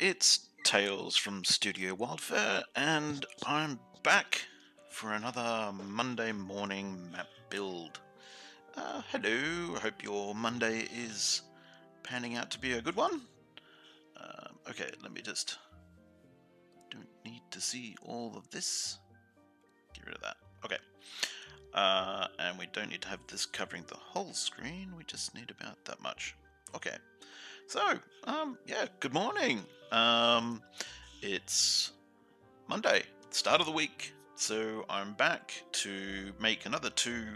it's Tails from Studio Wildfire, and I'm back for another Monday morning map build. Hello, hope your Monday is panning out to be a good one. Okay, let me just... Don't need to see all of this. Get rid of that. Okay. And we don't need to have this covering the whole screen, we just need about that much. Okay. So, yeah, good morning. It's Monday, start of the week, so I'm back to make another two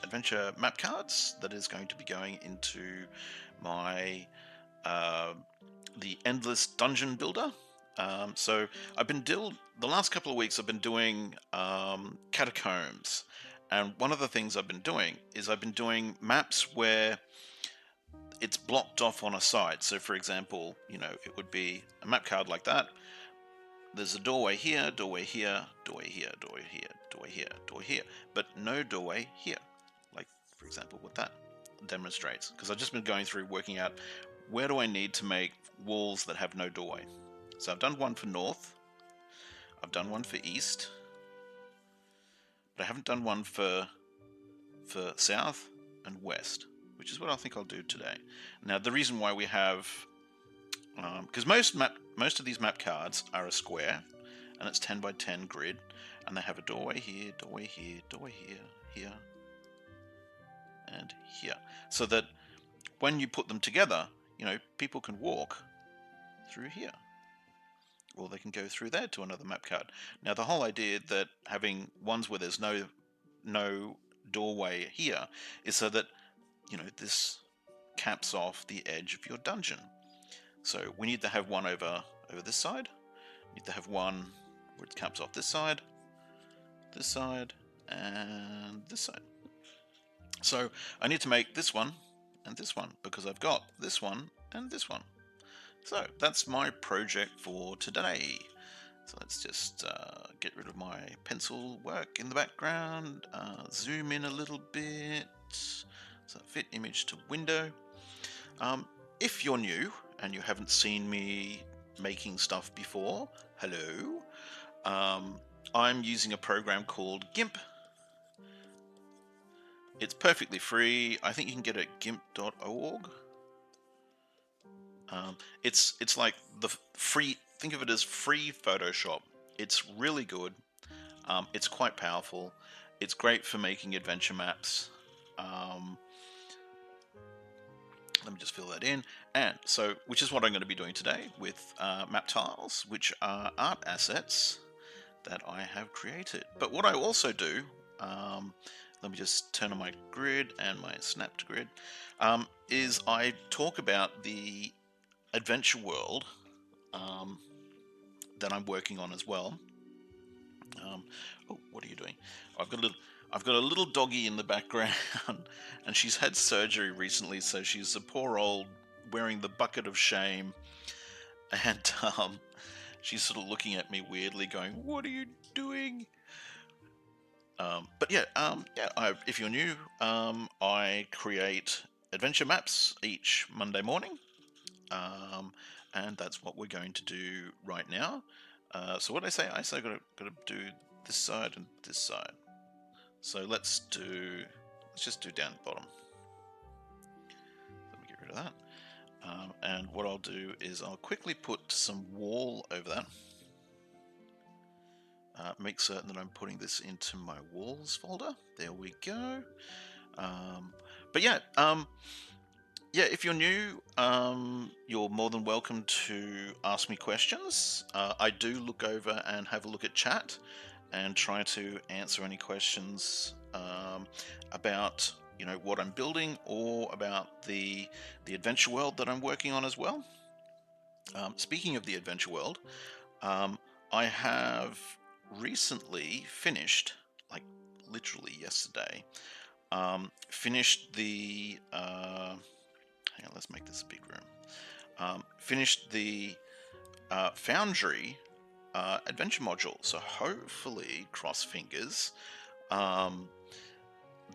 adventure map cards that is going to be going into my the Endless Dungeon Builder. So I've been the last couple of weeks I've been doing catacombs, and one of the things I've been doing is I've been doing maps where it's blocked off on a side. So for example, it would be a map card like that. There's a doorway here, doorway here, doorway here, doorway here, doorway here, doorway here, but no doorway here. Like, for example, what that demonstrates. Because I've just been going through working out where do I need to make walls that have no doorway. So I've done one for north, I've done one for east, but I haven't done one for south and west, which is what I think I'll do today. Now, the reason why we have... because most of these map cards are a square, and it's 10 by 10 grid, and they have a doorway here, doorway here, doorway here, here, and here. So that when you put them together, people can walk through here, or they can go through there to another map card. Now, the whole idea that having ones where there's no doorway here is so that, this caps off the edge of your dungeon. So we need to have one over this side. We need to have one where it caps off this side, and this side. So I need to make this one and this one, because I've got this one and this one. So that's my project for today. So let's just get rid of my pencil work in the background, zoom in a little bit, so fit image to window. If you're new and you haven't seen me making stuff before, hello. I'm using a program called GIMP. It's perfectly free. I think you can get it at gimp.org. It's like the free, think of it as free Photoshop. It's really good. It's quite powerful. It's great for making adventure maps. Let me just fill that in. And so, which is what I'm going to be doing today with map tiles, which are art assets that I have created. But what I also do, let me just turn on my grid and my snapped grid, is I talk about the adventure world that I'm working on as well. Oh, what are you doing? I've got a little doggy in the background, and she's had surgery recently, so she's a poor old wearing the bucket of shame, and she's sort of looking at me weirdly, going, "What are you doing?" But yeah, if you're new, I create adventure maps each Monday morning, and that's what we're going to do right now. So what I say got to do this side and this side. So let's just do down the bottom. Let me get rid of that. And what I'll do is I'll quickly put some wall over that. Make certain that I'm putting this into my walls folder. There we go. But yeah, if you're new, you're more than welcome to ask me questions. I do look over and have a look at chat and try to answer any questions about what I'm building, or about the adventure world that I'm working on as well. Speaking of the adventure world, I have recently finished, like literally yesterday, finished the hang on, let's make this a big room. Finished the Foundry adventure module. So hopefully, cross fingers,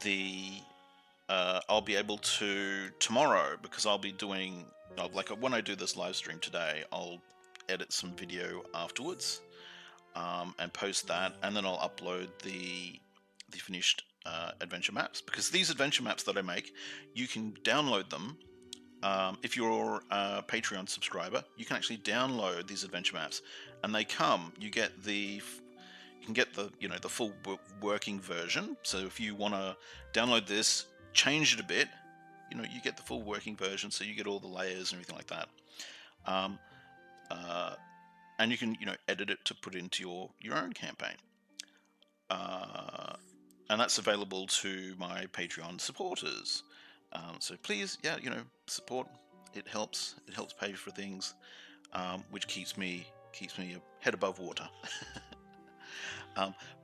the I'll be able to tomorrow, because I'll be doing like when I do this live stream today, I'll edit some video afterwards and post that, and then I'll upload the finished adventure maps, because these adventure maps that I make, you can download them. If you're a Patreon subscriber, you can actually download these adventure maps, and they come. You get the the full working version. So if you want to download this, change it a bit, you get the full working version. So you get all the layers and everything like that. And you can edit it to put into your own campaign. And that's available to my Patreon supporters. So please, support. It helps pay for things, which keeps me a head above water.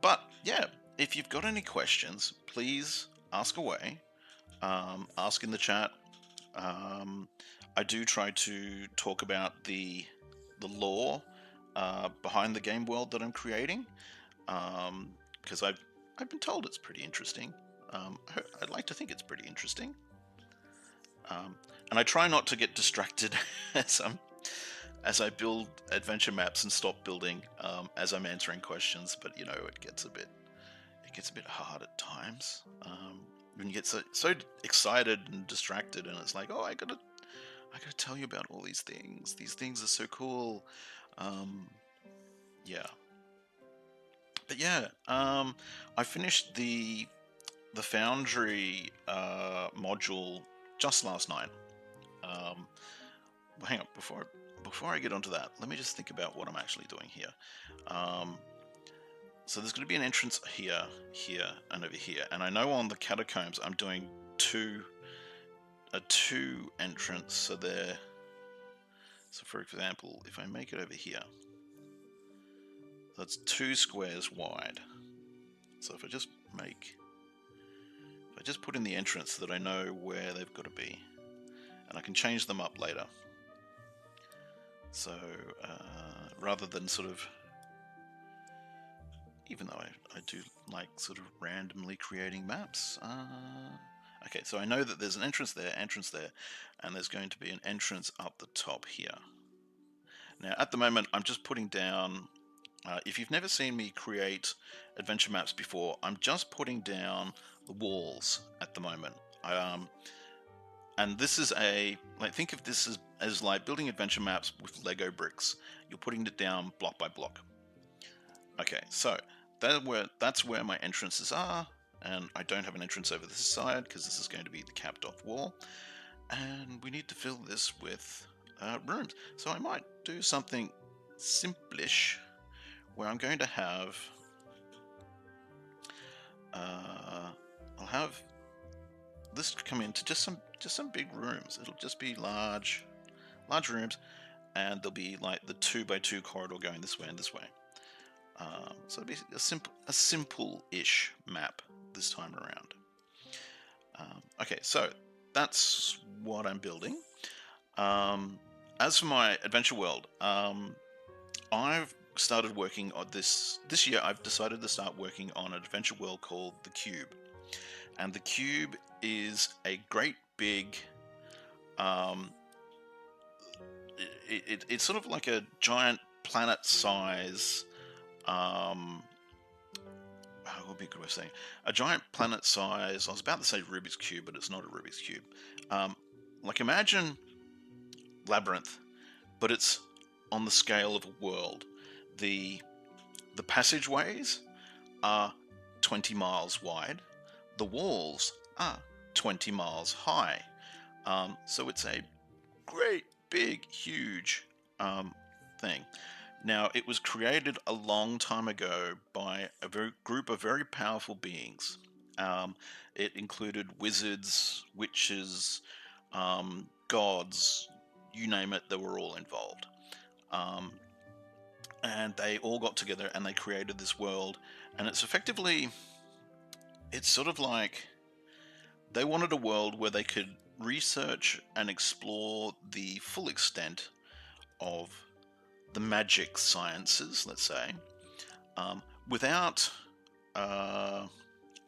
But yeah, if you've got any questions, please ask away. Ask in the chat. I do try to talk about the lore behind the game world that I'm creating, because I've been told it's pretty interesting. I'd like to think it's pretty interesting. And I try not to get distracted as I build adventure maps and stop building as I'm answering questions. But it gets a bit hard at times when you get so excited and distracted, and it's like, oh, I gotta tell you about all these things. These things are so cool. Yeah. But yeah, I finished the Foundry module just last night. Well, hang on, before I get onto that, let me just think about what I'm actually doing here. So there's going to be an entrance here, and over here. And I know on the catacombs I'm doing a two entrance. So for example, if I make it over here, that's 2 squares wide. So if I just put in the entrance so that I know where they've got to be, and I can change them up later. So rather than sort of, even though I do like sort of randomly creating maps. Okay, so I know that there's an entrance there, and there's going to be an entrance up the top here. Now, at the moment, I'm just putting down, if you've never seen me create adventure maps before, I'm just putting down the walls at the moment. And this is think of this as like building adventure maps with Lego bricks. You're putting it down block by block. Okay, so that's where my entrances are, and I don't have an entrance over this side because this is going to be the capped off wall, and we need to fill this with rooms. So I might do something simplish where I'm going to have I'll have this come into just some big rooms. It'll just be large rooms, and there'll be like the 2x2 corridor going this way and this way. So it'll be a simple-ish map this time around. Okay, so that's what I'm building. As for my adventure world, I've started working on this year. I've decided to start working on an adventure world called the Cube, and the Cube is a great big. It's sort of like a giant planet-size. What would be a good way of saying? A giant planet-size. I was about to say Rubik's Cube, but it's not a Rubik's Cube. Like imagine Labyrinth, but it's on the scale of a world. The passageways are 20 miles wide. The walls are 20 miles high. So it's a great, big, huge thing. Now, it was created a long time ago by a group of very powerful beings. It included wizards, witches, gods, you name it, they were all involved. And they all got together and they created this world. And it's sort of like they wanted a world where they could research and explore the full extent of the magic sciences, let's say, without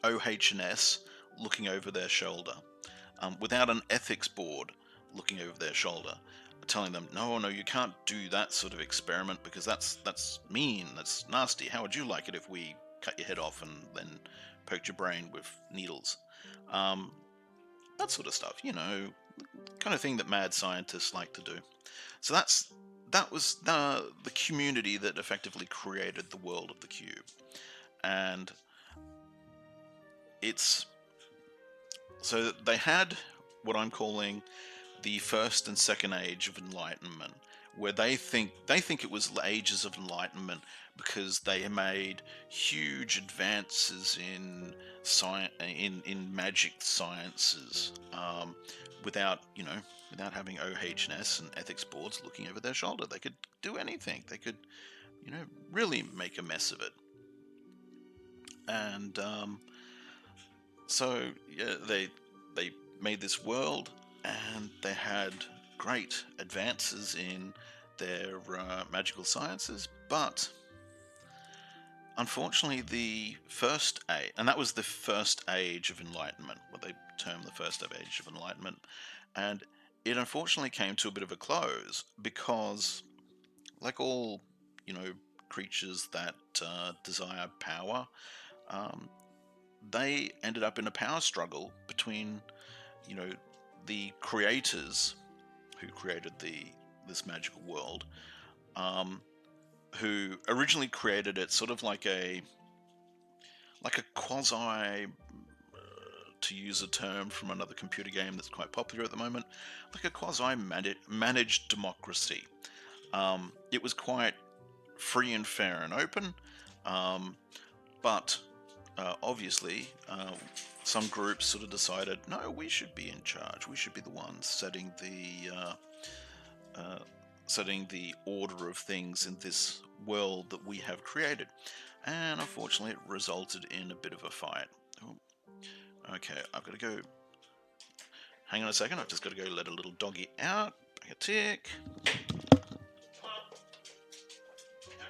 OH&S looking over their shoulder, without an ethics board looking over their shoulder, telling them, no, no, you can't do that sort of experiment because that's mean, that's nasty. How would you like it if we cut your head off and then poked your brain with needles? That sort of stuff, you know, kind of thing that mad scientists like to do. So that was the community that effectively created the world of the cube. And it's so they had what I'm calling the first and second age of enlightenment, where they think it was ages of enlightenment because they made huge advances in science, in magic sciences, without having OH&S and ethics boards looking over their shoulder. They could do anything. They could, really make a mess of it. And so yeah, they made this world, and they had great advances in their magical sciences, but unfortunately the first age, and that was the first age of enlightenment, what they term the first age of enlightenment, and it unfortunately came to a bit of a close because, like all creatures that desire power, they ended up in a power struggle between the creators who created this magical world, who originally created it sort of like a quasi, to use a term from another computer game that's quite popular at the moment, like a quasi managed democracy. It was quite free and fair and open, but obviously some groups sort of decided, no, we should be in charge. We should be the ones setting the order of things in this world that we have created. And unfortunately, it resulted in a bit of a fight. Oh, okay, I've got to go. Hang on a second. I've just got to go let a little doggy out. Bag a tick. How'd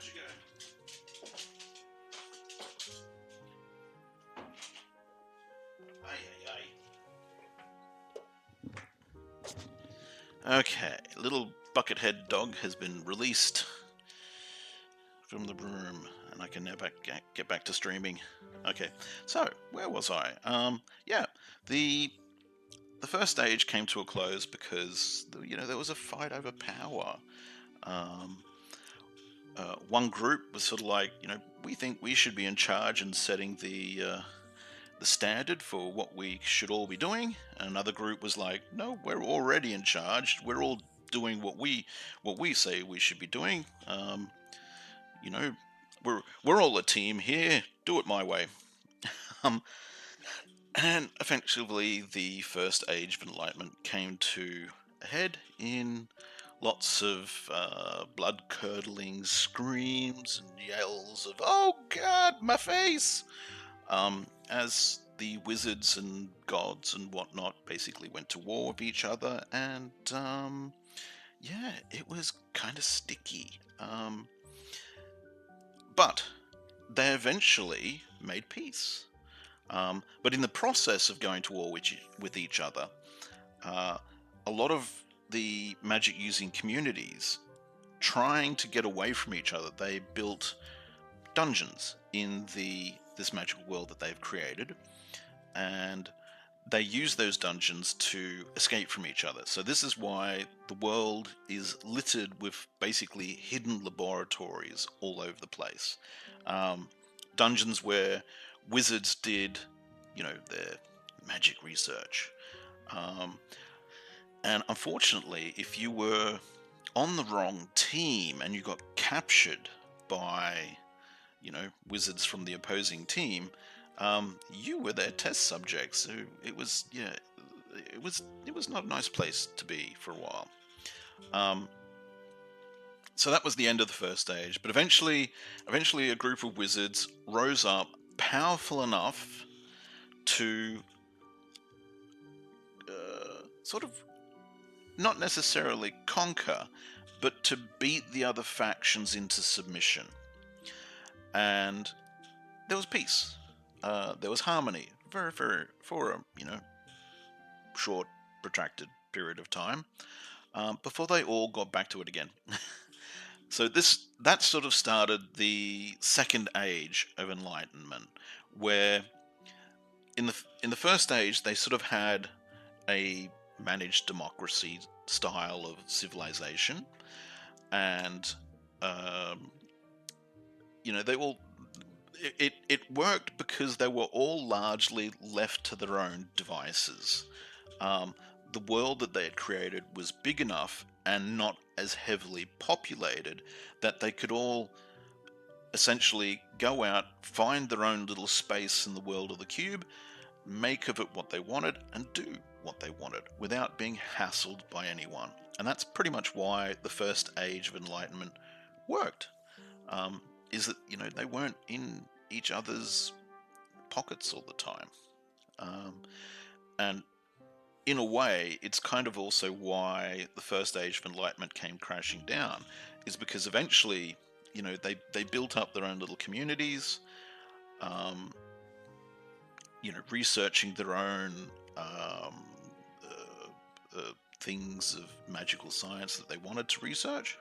you go? Okay, little buckethead dog has been released from the room, and I can now get back to streaming. Okay, so where was I? Yeah, the first stage came to a close because there was a fight over power. One group was sort of like, we think we should be in charge and setting the standard for what we should all be doing. And another group was like, no, we're already in charge. We're all doing what we say we should be doing. We're all a team here. Do it my way. And effectively, the first age of enlightenment came to a head in lots of blood-curdling screams and yells of, "Oh God, my face!" As the wizards and gods and whatnot basically went to war with each other, and yeah, it was kind of sticky. But they eventually made peace. But in the process of going to war with each other, a lot of the magic-using communities, trying to get away from each other, they built dungeons in this magical world that they've created, and they use those dungeons to escape from each other. So this is why the world is littered with basically hidden laboratories all over the place. Dungeons where wizards did, their magic research. And unfortunately, if you were on the wrong team and you got captured by wizards from the opposing team, you were their test subjects. So it was not a nice place to be for a while. So that was the end of the first stage. But eventually a group of wizards rose up, powerful enough to sort of not necessarily conquer, but to beat the other factions into submission. And there was peace. There was harmony for a short, protracted period of time, before they all got back to it again. So that sort of started the second age of enlightenment, where in the first age they sort of had a managed democracy style of civilization, and they all it worked because they were all largely left to their own devices. The world that they had created was big enough and not as heavily populated that they could all essentially go out, find their own little space in the world of the cube, make of it what they wanted, and do what they wanted without being hassled by anyone. And that's pretty much why the first age of enlightenment worked. Is that they weren't in each other's pockets all the time, and in a way, it's kind of also why the first age of enlightenment came crashing down, is because eventually, they built up their own little communities, researching their own things of magical science that they wanted to research.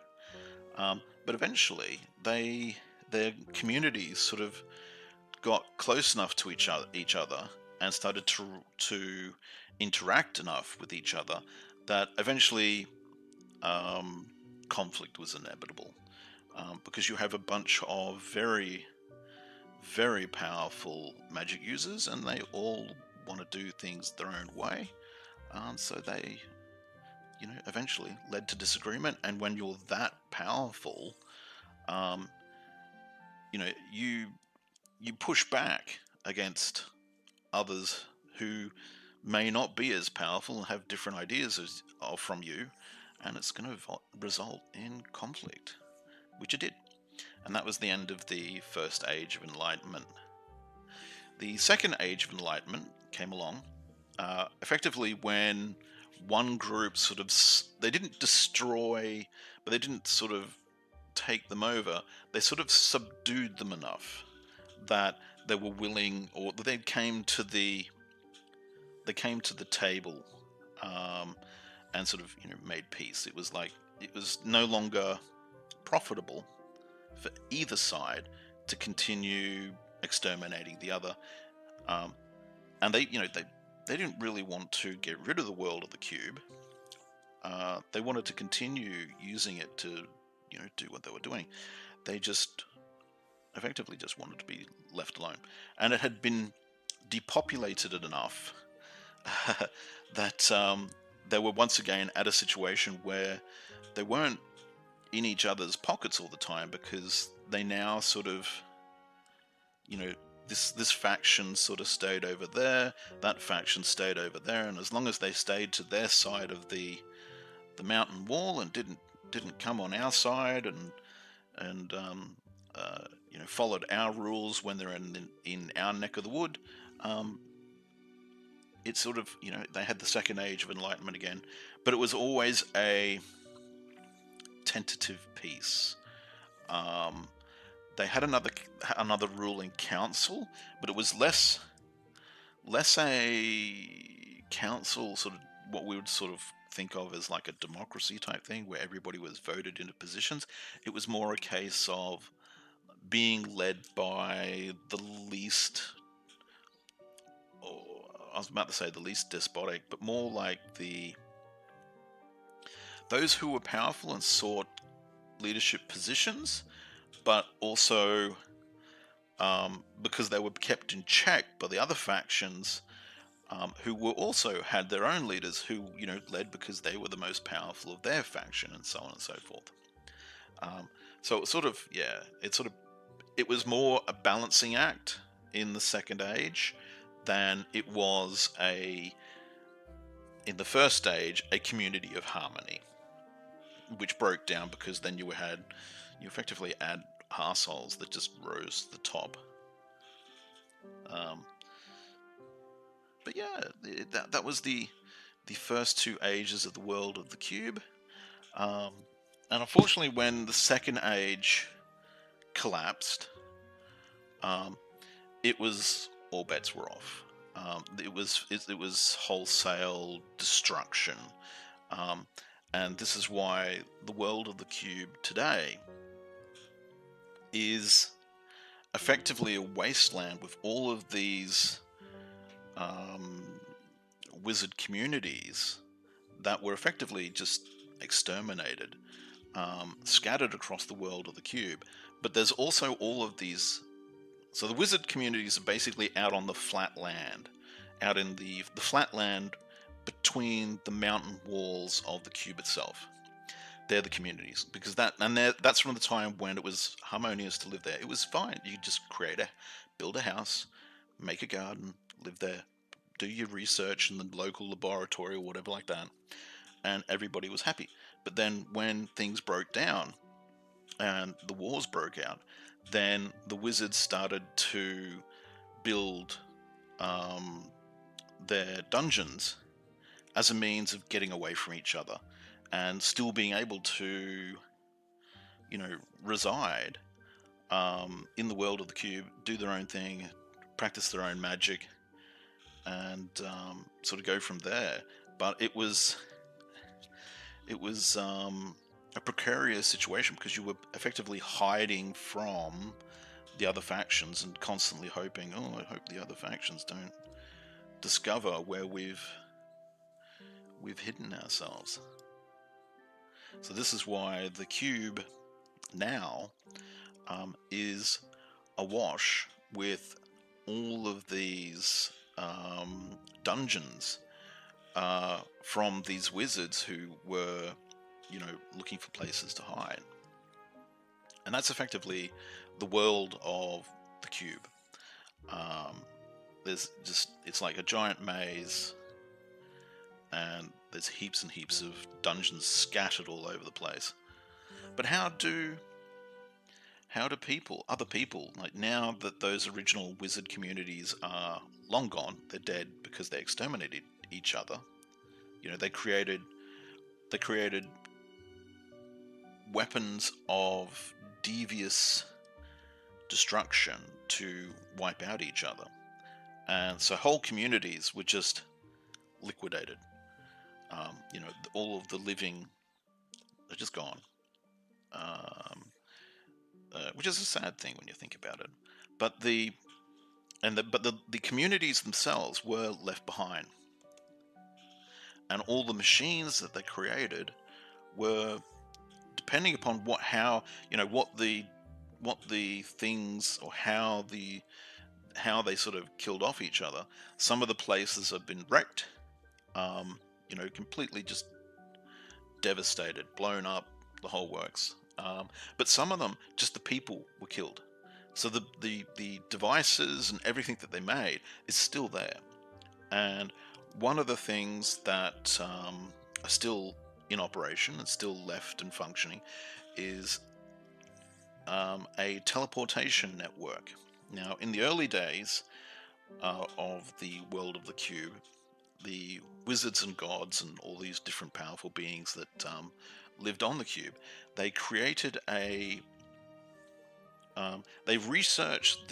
But eventually, their communities sort of got close enough to each other and started to interact enough with each other that eventually conflict was inevitable, because you have a bunch of very, very powerful magic users and they all want to do things their own way, so they eventually led to disagreement. And when you're that powerful, you push back against others who may not be as powerful and have different ideas from you, and it's going to result in conflict, which it did. And that was the end of the first age of enlightenment. The second age of enlightenment came along, effectively when one group they didn't destroy, but they didn't sort of take them over. They sort of subdued them enough that they were willing, or they came to the table, and sort of made peace. It was no longer profitable for either side to continue exterminating the other, and they didn't really want to get rid of the world of the cube. They wanted to continue using it to do what they were doing. They effectively just wanted to be left alone, and it had been depopulated enough that they were once again at a situation where they weren't in each other's pockets all the time, because they now sort of, this faction sort of stayed over there, that faction stayed over there, and as long as they stayed to their side of the mountain wall and didn't come on our side and followed our rules when they're in our neck of the wood, it's sort of, they had the second age of enlightenment again, but it was always a tentative peace. They had another ruling council, but it was less a council, sort of what we would sort of think of as like a democracy type thing where everybody was voted into positions. It was more a case of being led by the least, I was about to say the least despotic, but more like those who were powerful and sought leadership positions, but also because they were kept in check by the other factions, who were also had their own leaders who led because they were the most powerful of their faction, and so on and so forth. So it was more a balancing act in the second age than it was in the first stage, a community of harmony, which broke down because then you effectively add arseholes that just rose to the top. But yeah, that was the first two ages of the world of the cube. And unfortunately, when the second age collapsed, it was all bets were off. It was wholesale destruction, and this is why the world of the cube today is effectively a wasteland with all of these wizard communities that were effectively just exterminated, scattered across the world of the cube. But there's also all of these. So the wizard communities are basically out on the flat land, out in the flat land between the mountain walls of the cube itself. They're the communities, because that's from the time when it was harmonious to live there. It was fine. You could just build a house, make a garden, live there, do your research in the local laboratory or whatever like that, and everybody was happy. But then when things broke down and the wars broke out, then the wizards started to build their dungeons as a means of getting away from each other and still being able to, reside in the world of the cube, do their own thing, practice their own magic, and sort of go from there. But it was a precarious situation, because you were effectively hiding from the other factions and constantly hoping, I hope the other factions don't discover where we've hidden ourselves. So this is why the cube now is awash with all of these dungeons from these wizards who were, looking for places to hide. And that's effectively the world of the cube. It's like a giant maze, and there's heaps and heaps of dungeons scattered all over the place. But how do other people, like, now that those original wizard communities are long gone, they're dead because they exterminated each other. They created weapons of devious destruction to wipe out each other, and so whole communities were just liquidated. All of the living are just gone, which is a sad thing when you think about it. But the communities themselves were left behind, and all the machines that they created were, depending upon what the things, or how they sort of killed off each other. Some of the places have been wrecked, completely just devastated, blown up, the whole works. But some of them, just the people were killed. So the devices and everything that they made is still there. And one of the things that are still in operation and still left and functioning is a teleportation network. Now, in the early days of the world of the cube, the wizards and gods and all these different powerful beings that lived on the cube, they created they researched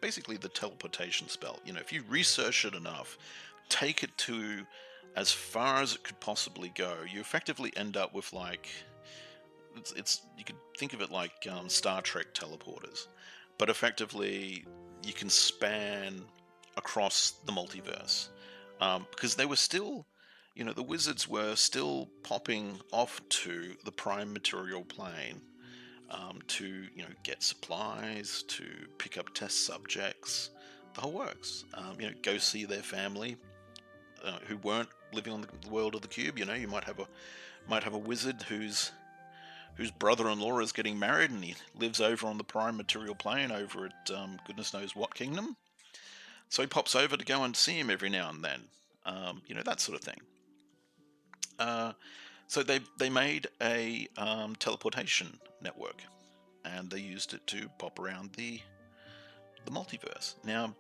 basically the teleportation spell. If you research it enough, take it to as far as it could possibly go, you effectively end up with, like, you could think of it like Star Trek teleporters, but effectively you can span across the multiverse, because they were still, the wizards were still popping off to the prime material plane to get supplies, to pick up test subjects, the whole works. Go see their family who weren't living on the world of the cube. You might have a wizard whose brother-in-law is getting married, and he lives over on the prime material plane over at goodness knows what kingdom. So he pops over to go and see him every now and then. That sort of thing. So they made a teleportation network, and they used it to pop around the multiverse. Now,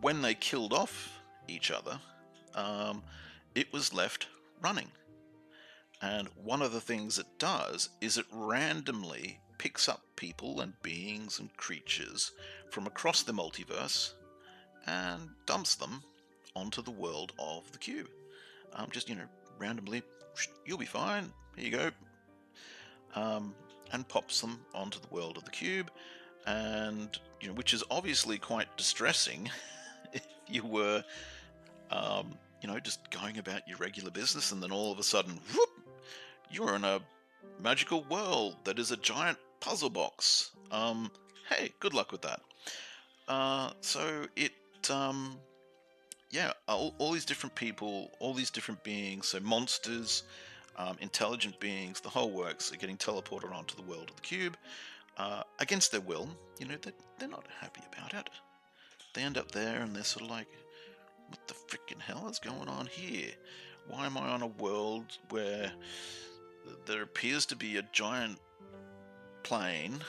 when they killed off each other, it was left running. And one of the things it does is it randomly picks up people and beings and creatures from across the multiverse and dumps them onto the world of the cube. Just, randomly, you'll be fine, here you go. And pops them onto the world of the cube, and which is obviously quite distressing if you were, just going about your regular business, and then all of a sudden, whoop, you're in a magical world that is a giant puzzle box. Hey, good luck with that. So it, all these different people, all these different beings, so monsters, intelligent beings, the whole works are getting teleported onto the world of the cube against their will. They're not happy about it. They end up there and they're sort of like, what the freaking hell is going on here? Why am I on a world where there appears to be a giant plane,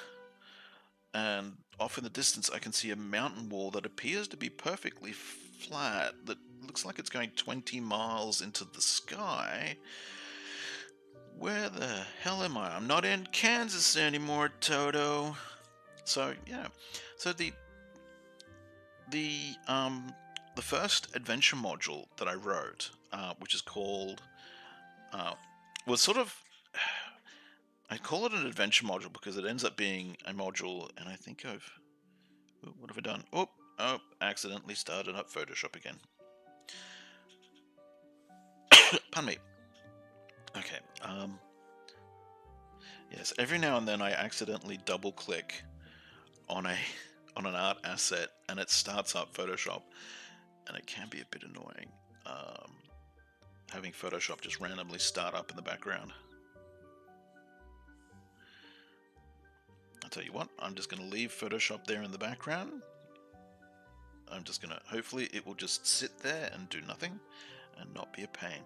and off in the distance I can see a mountain wall that appears to be perfectly flat, that looks like it's going 20 miles into the sky. Where the hell am I? I'm not in Kansas anymore, Toto. So yeah, so the first adventure module that I wrote, which is called, was sort of, I call it an adventure module because it ends up being a module, and I think what have I done? Oh, accidentally started up Photoshop again. Pardon me. Okay. Yes, every now and then I accidentally double click on an art asset and it starts up Photoshop, and it can be a bit annoying having Photoshop just randomly start up in the background. I'll tell you what, I'm just going to leave Photoshop there in the background. I'm just going to, hopefully it will just sit there and do nothing and not be a pain.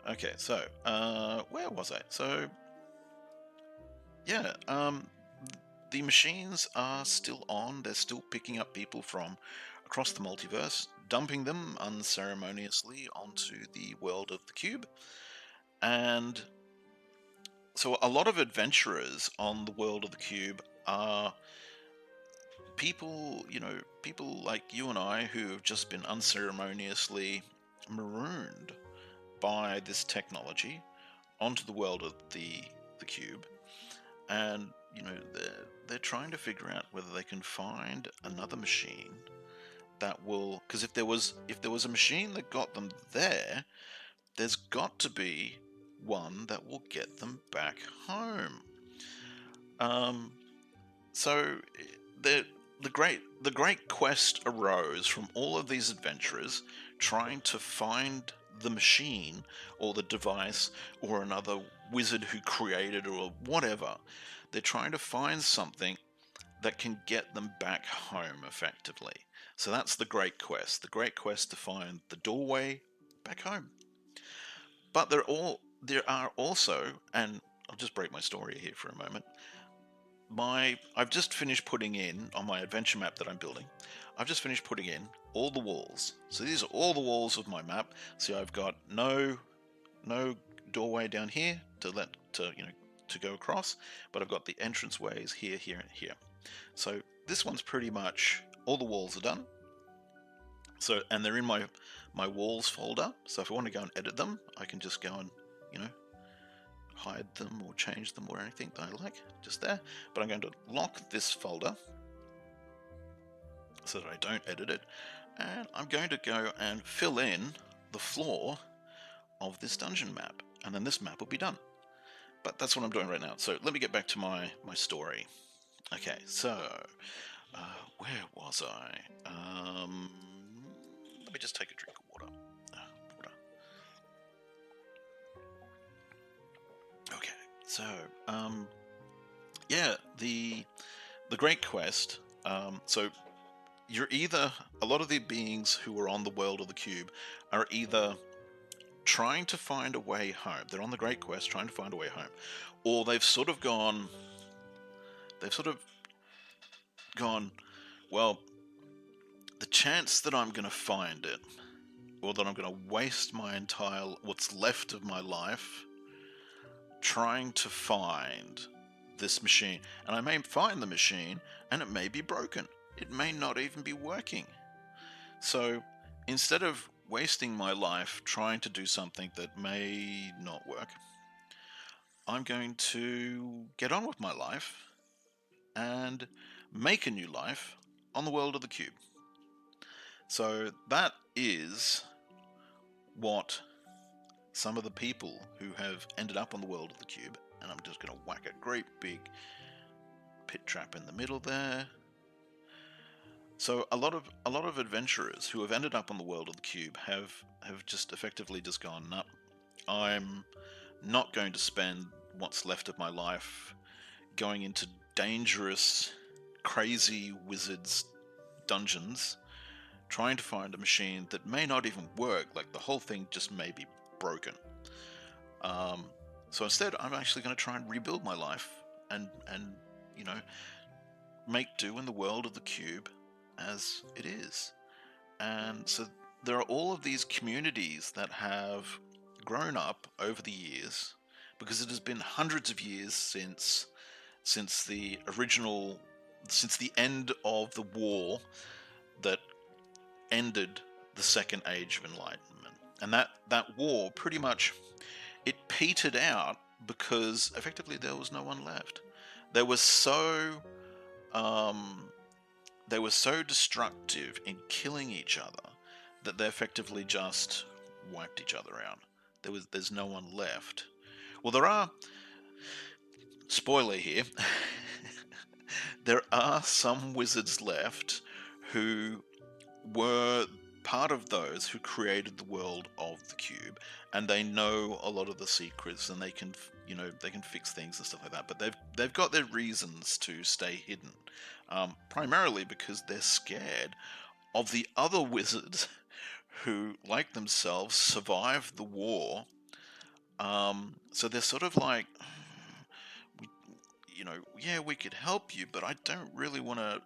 Okay, so where was I? So yeah, the machines are still on. They're still picking up people from across the multiverse, dumping them unceremoniously onto the world of the cube. And so a lot of adventurers on the world of the cube are people, people like you and I who have just been unceremoniously marooned by this technology onto the world of the cube. And they're trying to figure out whether they can find another machine that will, because if there was a machine that got them there's got to be one that will get them back home. So the great quest arose from all of these adventurers trying to find the machine or the device or another wizard who created or whatever. They're trying to find something that can get them back home effectively. So that's the great quest to find the doorway back home. But there are also, and I'll just break my story here for a moment. I've just finished putting in, on my adventure map that I'm building, I've just finished putting in all the walls. So these are all the walls of my map. So I've got no doorway down here to go across, but I've got the entrance ways here, here, and here. So this one's pretty much, all the walls are done. So, and they're in my walls folder. So if I want to go and edit them, I can just go and, hide them or change them or anything that I like, just there. But I'm going to lock this folder so that I don't edit it. And I'm going to go and fill in the floor of this dungeon map. And then this map will be done. But that's what I'm doing right now. So let me get back to my story. Okay, so where was I? Let me just take a drink of water. Okay, so yeah, the Great Quest. So you're either, a lot of the beings who are on the world of the cube are either trying to find a way home. They're on the Great Quest trying to find a way home, or they've sort of gone, well, the chance that I'm going to find it, or that I'm going to waste what's left of my life trying to find this machine, and I may find the machine and it may be broken, it may not even be working, So instead of wasting my life trying to do something that may not work, I'm going to get on with my life and make a new life on the world of the cube. So that is what some of the people who have ended up on the world of the cube, and I'm just going to whack a great big pit trap in the middle there. So a lot of adventurers who have ended up on the world of the cube have just effectively just gone, no, I'm not going to spend what's left of my life going into dangerous, crazy wizards dungeons trying to find a machine that may not even work, like the whole thing just may be broken. So instead, I'm actually going to try and rebuild my life and you know, make do in the world of the cube as it is. And so there are all of these communities that have grown up over the years, because it has been hundreds of years since the end of the war that ended the Second Age of Enlightenment. And that war pretty much, it petered out because effectively there was no one left. They were so destructive in killing each other that they effectively just wiped each other out. There's no one left. Well, there are, spoiler here, there are some wizards left who were part of those who created the world of the cube, and they know a lot of the secrets, and they can fix things and stuff like that. But they've got their reasons to stay hidden, primarily because they're scared of the other wizards who, like themselves, survived the war. So they're sort of like, yeah, we could help you, but I don't really want to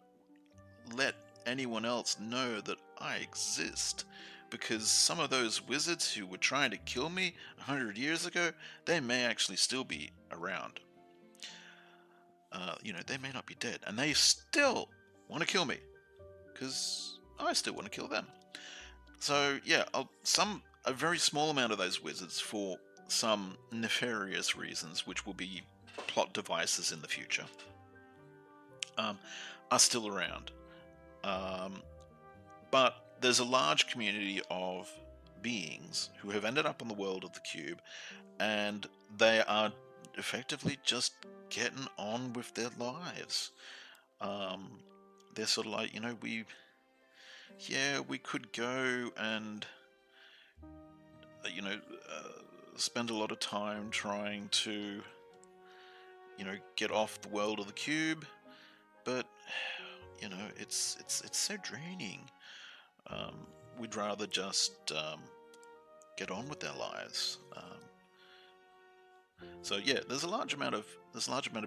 let anyone else know that I exist, because some of those wizards who were trying to kill me 100 years ago, they may actually still be around. They may not be dead, and they still want to kill me, because I still want to kill them. So yeah, a very small amount of those wizards, for some nefarious reasons, which will be plot devices in the future, are still around. But there's a large community of beings who have ended up on the world of the cube, and they are effectively just getting on with their lives. They're sort of like, we could go and spend a lot of time trying to get off the world of the cube, but it's so draining. We'd rather just get on with their lives. So yeah, there's a large amount of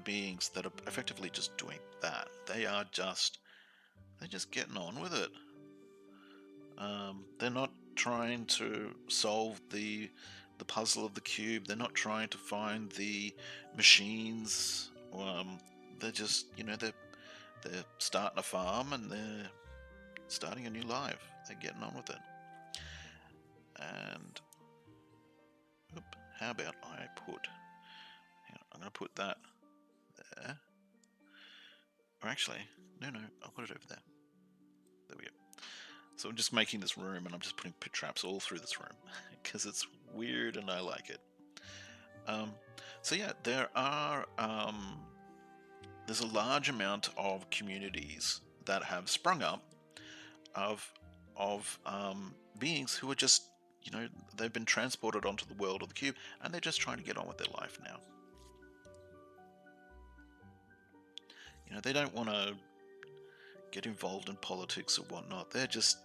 beings that are effectively just doing that. They're just getting on with it. They're not trying to solve the puzzle of the cube. They're not trying to find the machines. They're just they're starting a farm, and they're starting a new life. They're getting on with it. And how about I'm going to put that there. Or actually, no, I'll put it over there. There we go. So I'm just making this room, and I'm just putting pit traps all through this room because it's weird and I like it. So yeah, there's a large amount of communities that have sprung up of beings who are just, they've been transported onto the world of the cube, and they're just trying to get on with their life now. They don't want to get involved in politics or whatnot. They're just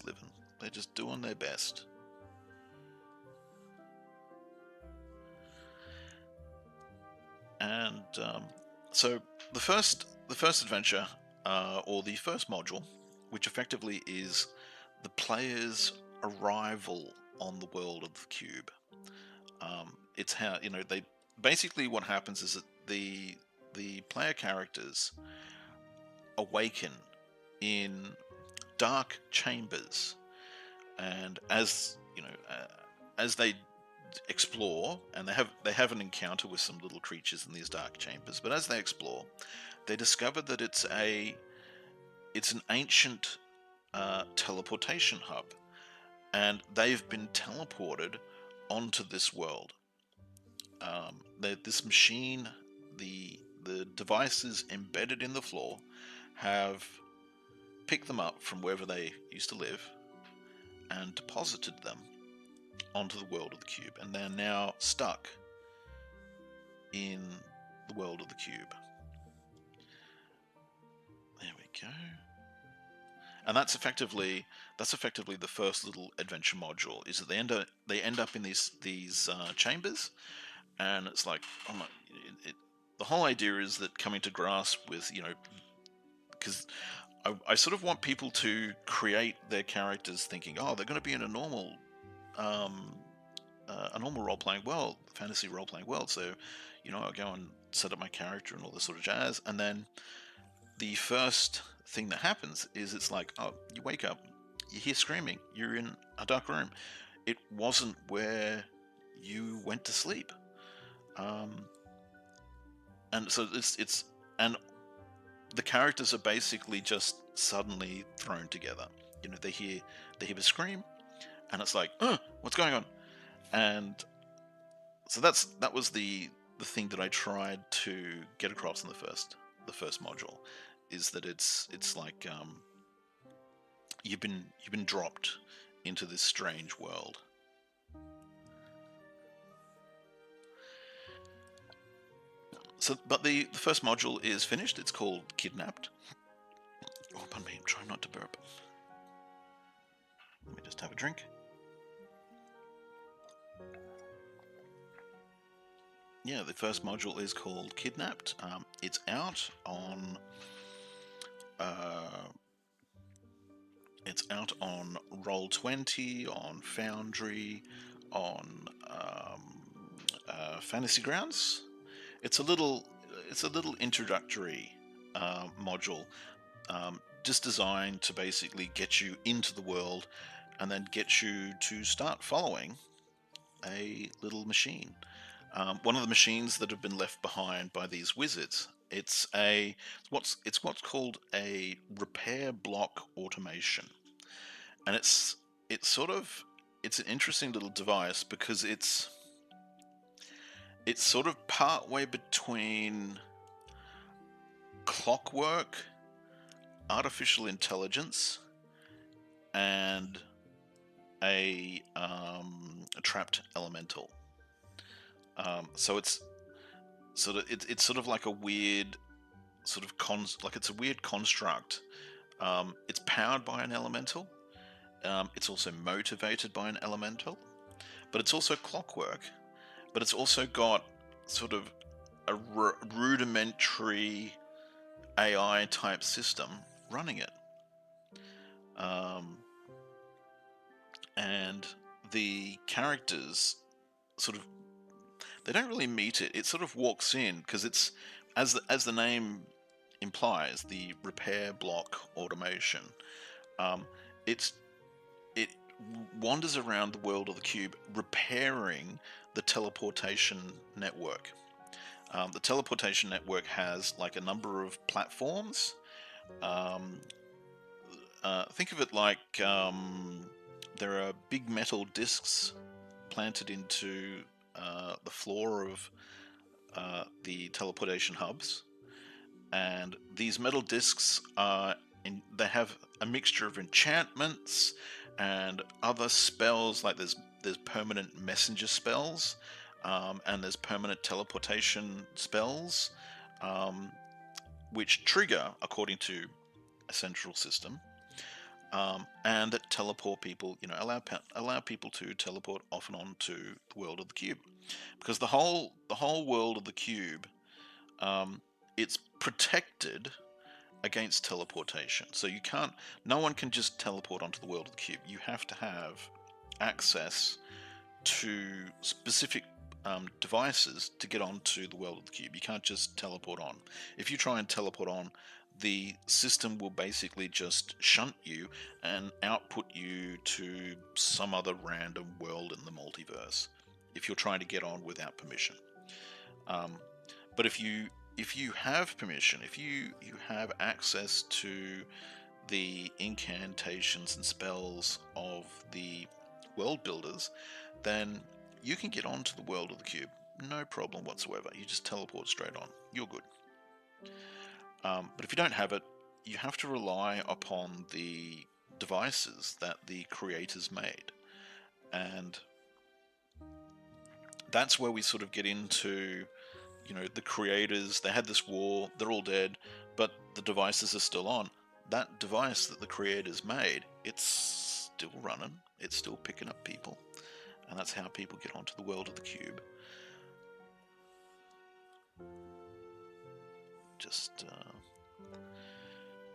living. They're just doing their best. And so the first adventure, or the first module, which effectively is the player's arrival on the world of the cube. It's how they basically, what happens is that the player characters awaken in dark chambers, and as you know, as they explore, and they have an encounter with some little creatures in these dark chambers, but as they explore, they discover that it's an ancient teleportation hub, and they've been teleported onto this world. This machine, the devices embedded in the floor, have picked them up from wherever they used to live and deposited them onto the world of the cube, and they're now stuck in the world of the cube. There we go. And that's effectively the first little adventure module. Is that they end up in these chambers, and it's like, oh my, the whole idea is that coming to grasp with, because I sort of want people to create their characters thinking, oh, they're going to be in a normal role-playing world, fantasy role-playing world. So, I'll go and set up my character and all this sort of jazz, and then the first thing that happens is it's like, oh, you wake up, you hear screaming, you're in a dark room. It wasn't where you went to sleep. And so and the characters are basically just suddenly thrown together. They hear a scream, and it's like, oh, what's going on? And so that was the thing that I tried to get across in the first module, is that it's like you've been dropped into this strange world. So, but the first module is finished. It's called Kidnapped. Oh, pardon me, I'm trying not to burp. Let me just have a drink. Yeah, the first module is called Kidnapped. It's out on Roll20, on Foundry, on Fantasy Grounds. It's a little introductory module, just designed to basically get you into the world, and then get you to start following a little machine. One of the machines that have been left behind by these wizards. It's what's called a repair block automation, and it's an interesting little device, because it's sort of part way between clockwork, artificial intelligence, and a trapped elemental. So it's sort of like a weird sort of it's a weird construct. It's powered by an elemental. It's also motivated by an elemental, but it's also clockwork. But it's also got sort of a rudimentary AI type system running it. And the characters they don't really meet it. It sort of walks in, because it's, as the name implies, the repair block automation. It wanders around the world of the cube, repairing the teleportation network. The teleportation network has like a number of platforms. Think of it like there are big metal discs planted into the floor of the teleportation hubs, and these metal discs they have a mixture of enchantments and other spells. Like there's permanent messenger spells, and there's permanent teleportation spells, which trigger according to a central system, and that teleport people. Allow people to teleport off and on to the world of the cube, because the whole world of the cube, it's protected against teleportation. So no one can just teleport onto the world of the cube. You have to have access to specific devices to get onto the world of the cube. You can't just teleport on. If you try and teleport on, the system will basically just shunt you and output you to some other random world in the multiverse if you're trying to get on without permission. But if you have permission, if you have access to the incantations and spells of the world builders, then you can get onto the world of the cube, no problem whatsoever. You just teleport straight on. You're good. But if you don't have it, you have to rely upon the devices that the creators made. And that's where we sort of get into, you know, the creators, they had this war, they're all dead, but the devices are still on. That device that the creators made, it's still running, it's still picking up people. And that's how people get onto the world of the cube. Just,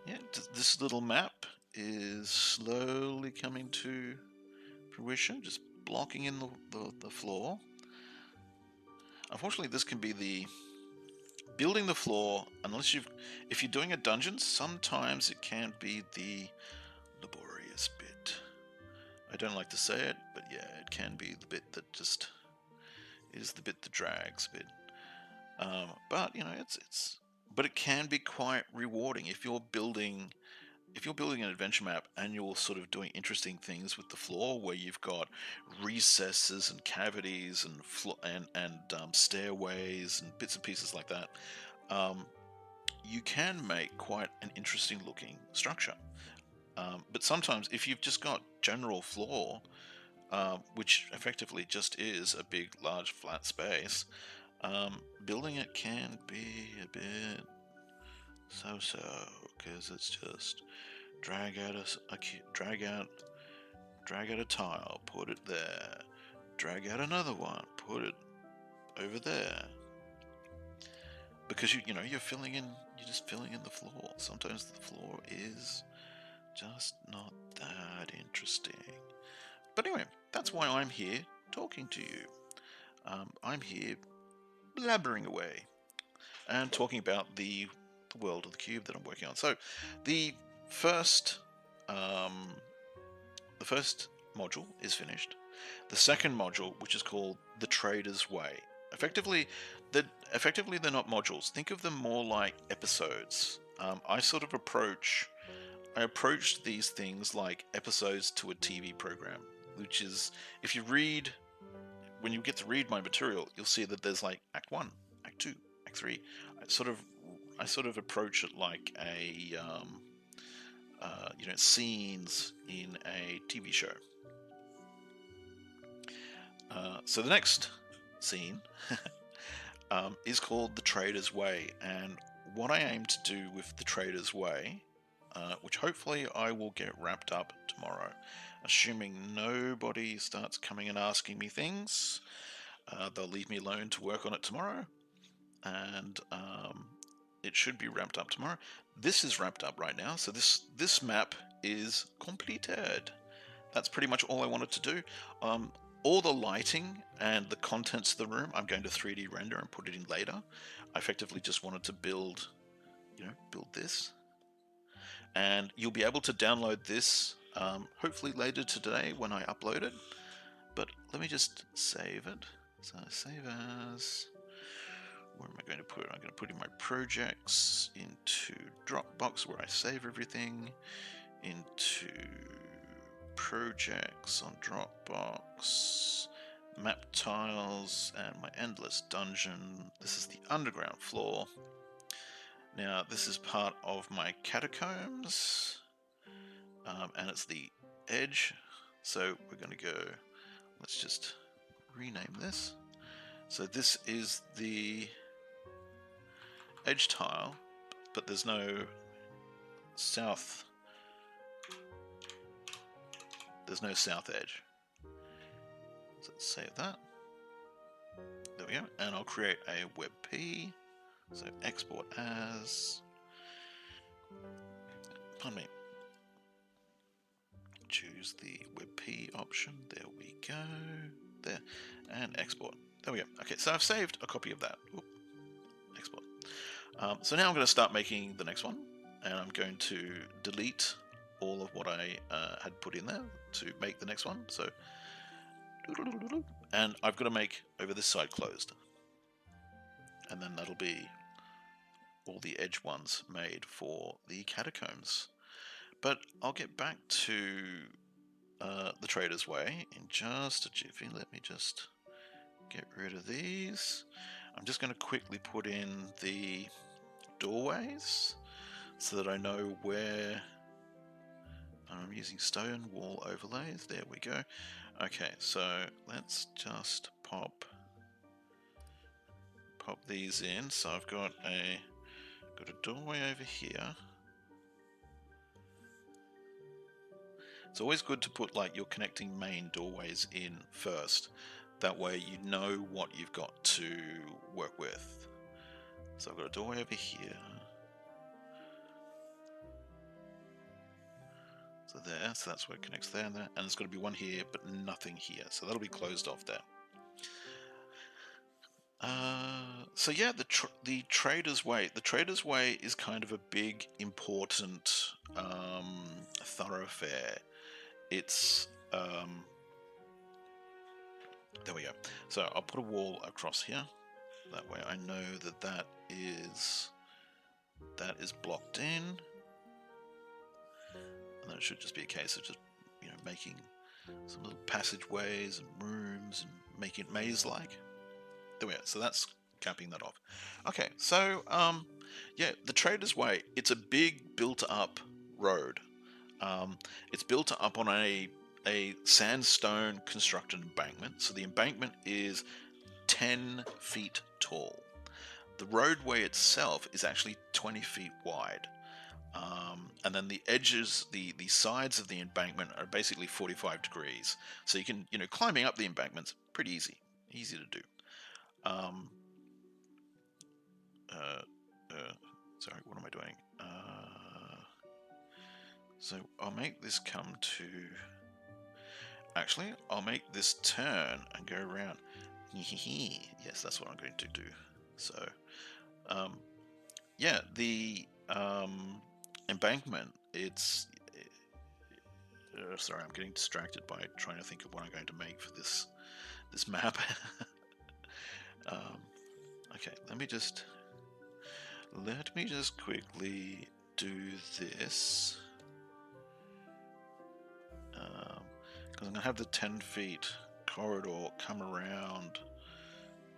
yeah, this little map is slowly coming to fruition, just blocking in the floor. Unfortunately, this can be the building the floor, unless if you're doing a dungeon, sometimes it can be the laborious bit. I don't like to say it, but yeah, it can be the bit that just is the bit that drags a bit. But you know, but it can be quite rewarding if you're building an adventure map and you're sort of doing interesting things with the floor, where you've got recesses and cavities and stairways and bits and pieces like that. You can make quite an interesting looking structure. But sometimes if you've just got general floor, which effectively just is a big, large, flat space, building it can be a bit so-so, because it's just drag out a tile, put it there, drag out another one, put it over there. Because you're just filling in the floor. Sometimes the floor is just not that interesting. But anyway, that's why I'm here talking to you. I'm here blabbering away and talking about the world of the cube that I'm working on. So the first module is finished. The second module, which is called the Trader's Way, effectively they're not modules. Think of them more like episodes. I approached these things like episodes to a TV program, which is, when you get to read my material, you'll see that there's like Act 1, Act 2, Act 3. I sort of approach it like a scenes in a TV show. So the next scene is called the Trader's Way, and what I aim to do with the Trader's Way, which hopefully I will get wrapped up tomorrow, assuming nobody starts coming and asking me things. They'll leave me alone to work on it tomorrow, and it should be wrapped up tomorrow. This is wrapped up right now, so this map is completed. That's pretty much all I wanted to do. All the lighting and the contents of the room, I'm going to 3D render and put it in later. I effectively just wanted to build this. And you'll be able to download this hopefully later today when I upload it. But let me just save it. So save as... Where am I going to put it? I'm going to put in my projects, into Dropbox where I save everything, into projects on Dropbox, map tiles, and my endless dungeon. This is the underground floor. Now this is part of my catacombs, and it's the edge. So we're going to go, let's just rename this. So this is the edge tile, but there's no south. There's no south edge. So let's save that. There we go. And I'll create a WebP. So export as. Pardon me. Choose the WebP option. There we go. There. And export. There we go. Okay, so I've saved a copy of that. Oop. Export. So now I'm going to start making the next one. and I'm going to delete all of what I had put in there to make the next one. So, and I've got to make over this side closed, and then that'll be all the edge ones made for the catacombs. But I'll get back to the Trader's Way in just a jiffy. Let me just get rid of these. I'm just going to quickly put in the doorways so that I know where I'm using stone wall overlays. There we go. Okay, so let's just pop these in. So I've got a doorway over here. It's always good to put like your connecting main doorways in first. That way you know what you've got to work with. So I've got a doorway over here. So there, so that's where it connects there and there. And there's got to be one here, but nothing here. So that'll be closed off there. So yeah, the Trader's Way. The Trader's Way is kind of a big, important thoroughfare. It's there we go. So I'll put a wall across here. That way I know that that is blocked in. And then it should just be a case of just, you know, making some little passageways and rooms and making it maze-like. There we go. So that's capping that off. Okay, so yeah, the Trader's Way. It's a big built-up road. It's built up on a sandstone constructed embankment. So the embankment is 10 feet tall. The roadway itself is actually 20 feet wide. And then the edges, the sides of the embankment are basically 45 degrees. So you can, you know, climbing up the embankment's pretty easy to do. Sorry, what am I doing? So I'll make this come to... Actually, I'll make this turn and go around. Yes, that's what I'm going to do. So, yeah, the embankment, it's... sorry, I'm getting distracted by trying to think of what I'm going to make for this map. Okay, let me just quickly do this. Because I'm going to have the 10 feet corridor come around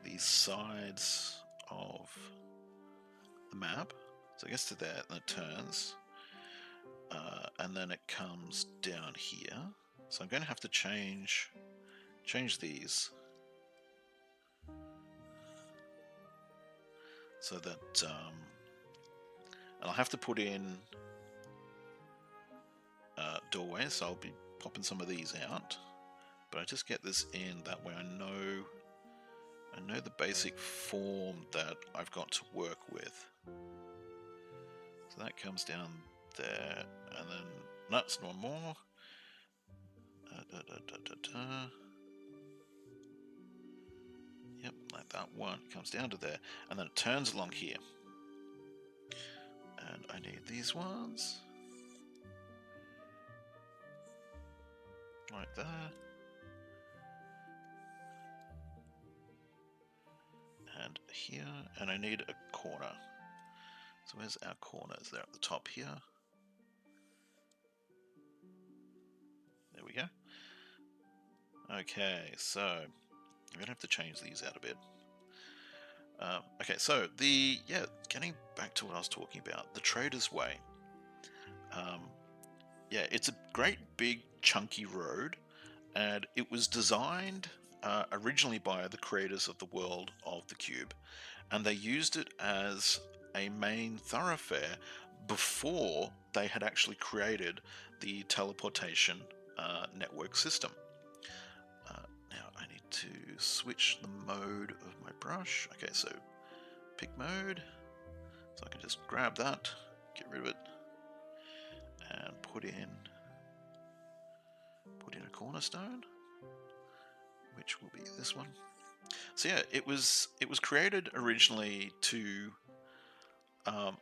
the sides of the map. So it gets to there and it turns. And then it comes down here. So I'm going to have to change these. So that, and I'll have to put in doorways, so I'll be popping some of these out. But I just get this in, that way I know the basic form that I've got to work with. So that comes down there, and then nuts, no more. Yep, like that one comes down to there, and then it turns along here. And I need these ones. Right there. And here, and I need a corner. So where's our corners? They're at the top here. There we go. Okay, so I'm gonna have to change these out a bit. Okay, so getting back to what I was talking about, the Trader's Way. Yeah, it's a great big chunky road, and it was designed originally by the creators of the world of the Cube, and they used it as a main thoroughfare before they had actually created the teleportation network system. Now I need to switch the mode of my brush. Okay, so pick mode, so I can just grab that, get rid of it, and put in a cornerstone, which will be this one. So yeah, it was created originally to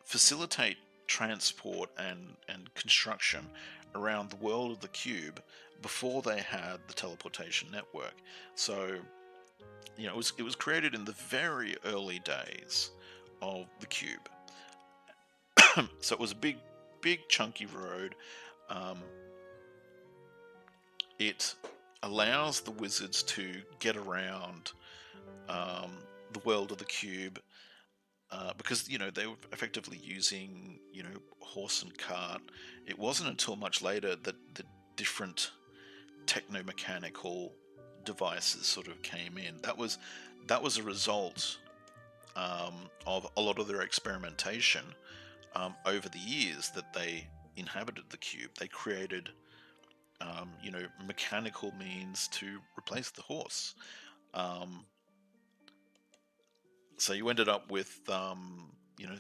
facilitate transport and construction around the world of the cube before they had the teleportation network. So, you know, it was created in the very early days of the cube. So it was a big chunky road. It allows the wizards to get around the world of the cube, because, you know, they were effectively using, you know, horse and cart. It wasn't until much later that the different technomechanical devices sort of came in. That was a result of a lot of their experimentation over the years that they inhabited the cube. They created, you know, mechanical means to replace the horse. So you ended up with, you know,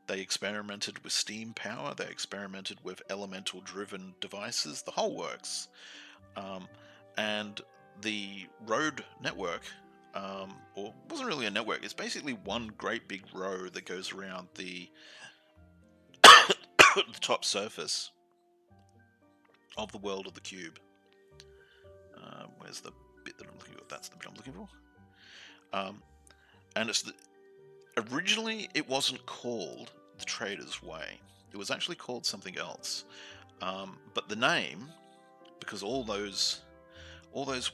they experimented with steam power, they experimented with elemental driven devices, the whole works. And the road network, or wasn't really a network, it's basically one great big road that goes around the, the top surface of the world of the cube. Where's the bit that I'm looking for? That's the bit I'm looking for. And it's originally it wasn't called the Trader's Way. It was actually called something else. But the name, because all those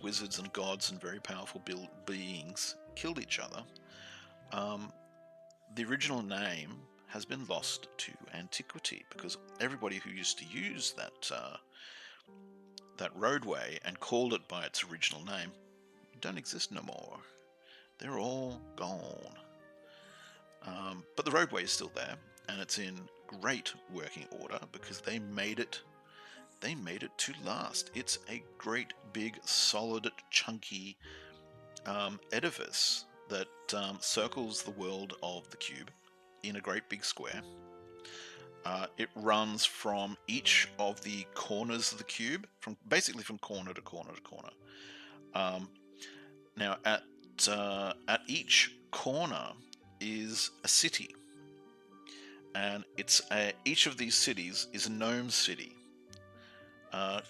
wizards and gods and very powerful beings killed each other, the original name has been lost to antiquity, because everybody who used to use that roadway and called it by its original name don't exist no more. They're all gone. But the roadway is still there, and it's in great working order because they made it to last. It's a great big solid chunky edifice that circles the world of the cube in a great big square. It runs from each of the corners of the cube, basically from corner to corner to corner. Now at each corner is a city, and each of these cities is a gnome city. Now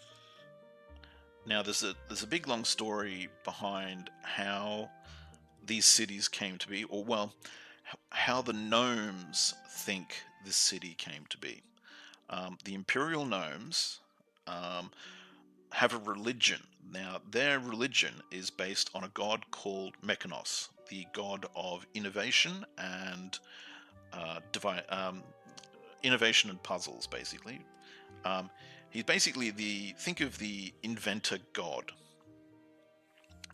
there's a big long story behind how these cities came to be, or well, how the gnomes think this city came to be. The Imperial Gnomes have a religion. Now, their religion is based on a god called Mechanos, the god of innovation and innovation and puzzles, basically. He's basically think of the inventor god.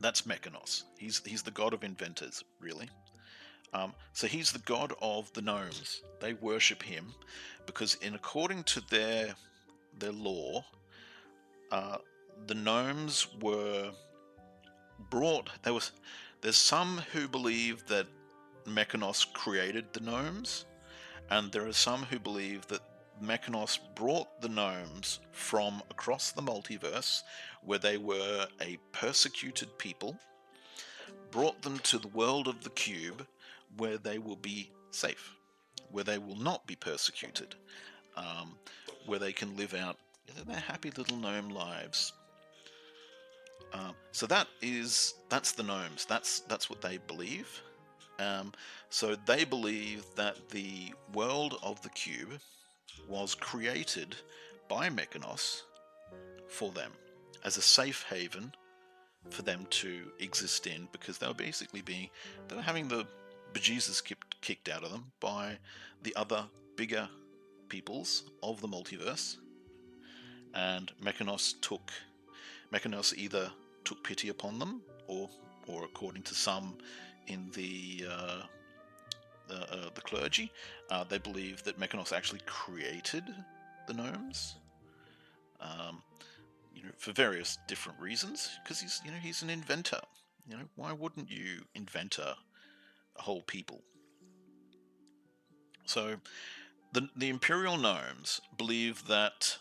That's Mechanos. He's the god of inventors, really. So he's the god of the gnomes. They worship him because, according to their lore, the gnomes were brought. There's some who believe that Mechanos created the gnomes, and there are some who believe that Mechanos brought the gnomes from across the multiverse, where they were a persecuted people, brought them to the world of the cube, where they will be safe, where they will not be persecuted, where they can live out their happy little gnome lives. So that's the gnomes. That's what they believe. So they believe that the world of the cube was created by Mechanos for them as a safe haven for them to exist in, because they were having the bejesus kicked out of them by the other bigger peoples of the multiverse, and Mechanos either took pity upon them, or according to some in the clergy, they believe that Mechanos actually created the gnomes, for various different reasons, because he's an inventor. Why wouldn't you invent a whole people? So the Imperial Gnomes believe that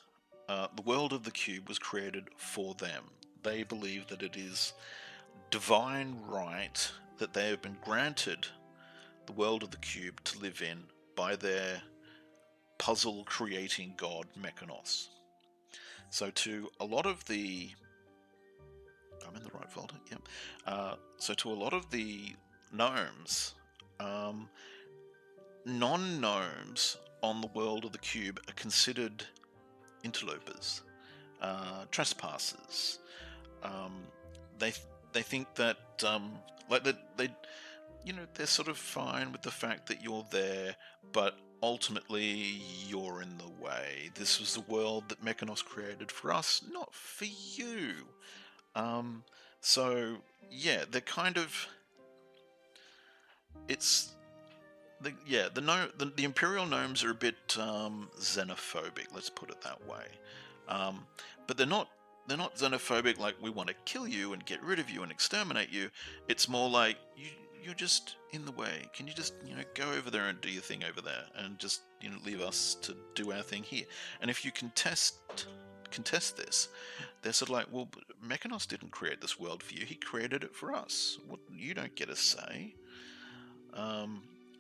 the world of the cube was created for them. They believe that it is divine right that they have been granted the world of the cube to live in by their puzzle-creating god Mechanos. So to a lot of the... I'm in the right folder, yep. So to a lot of the gnomes, non-gnomes on the world of the cube are considered interlopers, trespassers. They think that like they they're sort of fine with the fact that you're there, but ultimately you're in the way. This was the world that Mechanos created for us, not for you. So yeah, they're kind of... It's the Imperial Gnomes are a bit xenophobic, let's put it that way. But they're not xenophobic like we want to kill you and get rid of you and exterminate you. It's more like you're just in the way. Can you just go over there and do your thing over there and just leave us to do our thing here? And if you contest this, they're sort of like, well, Mechanos didn't create this world for you. He created it for us. What, you don't get a say.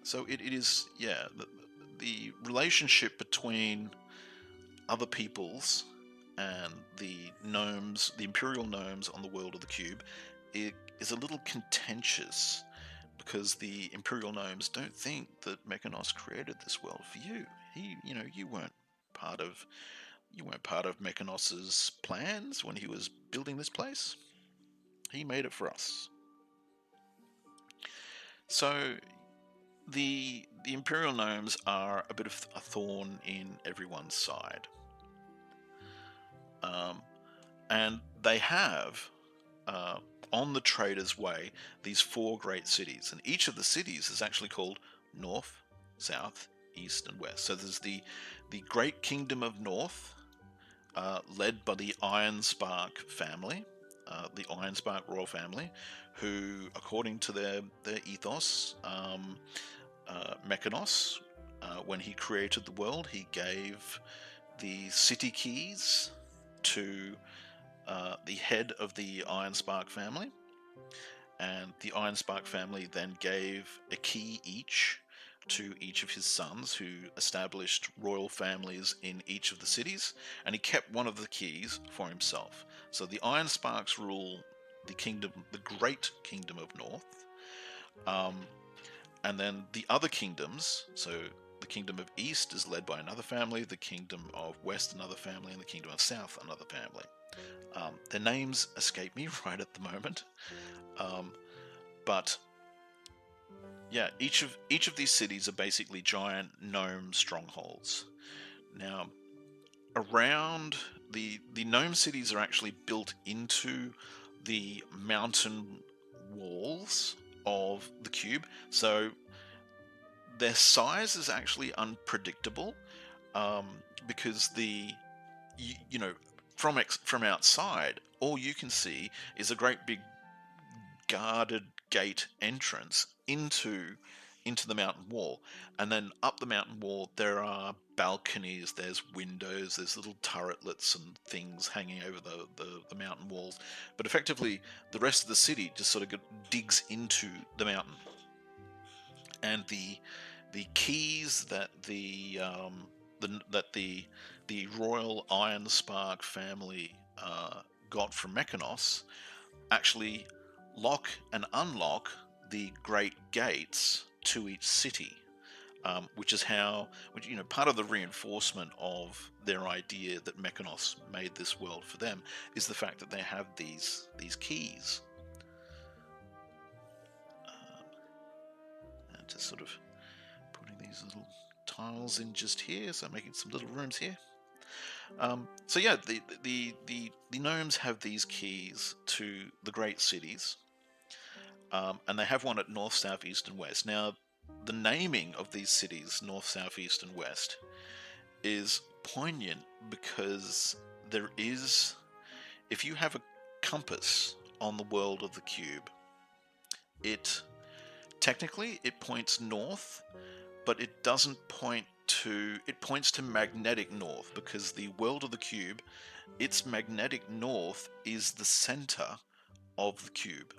So it is, yeah, the relationship between other peoples and the gnomes, the Imperial gnomes on the world of the cube, it is a little contentious because the Imperial gnomes don't think that Mechanos created this world for you. You weren't part of Mechanos's plans when he was building this place. He made it for us. So the Imperial gnomes are a bit of a thorn in everyone's side. And they have, on the Trader's Way, these 4 great cities. And each of the cities is actually called North, South, East, and West. So there's the Great Kingdom of North, led by the Ironspark family, the Ironspark royal family, who, according to their ethos, Mechanos, when he created the world, he gave the city keys to the head of the Ironspark family, and the Ironspark family then gave a key each to each of his sons, who established royal families in each of the cities, and he kept one of the keys for himself. So the Ironsparks rule the kingdom, the Great Kingdom of North, and then the other kingdoms, so the Kingdom of East is led by another family, the Kingdom of West another family, and the Kingdom of South another family. Their names escape me right at the moment, but yeah, each of these cities are basically giant gnome strongholds. Now, around the gnome cities are actually built into the mountain walls of the cube, so their size is actually unpredictable, because from outside, all you can see is a great big guarded gate entrance into the mountain wall, and then up the mountain wall there are balconies, there's windows, there's little turretlets and things hanging over the mountain walls, but effectively the rest of the city just sort of digs into the mountain. And the keys that the royal Ironspark family got from Mechanos actually lock and unlock the great gates to each city, which is part of the reinforcement of their idea that Mechanos made this world for them is the fact that they have these keys. And just sort of putting these little tiles in just here, so making some little rooms here. So yeah, the gnomes have these keys to the great cities, and they have one at North, South, East, and West. Now, the naming of these cities, North, South, East, and West, is poignant because there is, if you have a compass on the world of the cube, it points north, but it doesn't point to, it points to magnetic north, because the world of the cube, its magnetic north is the center of the cube.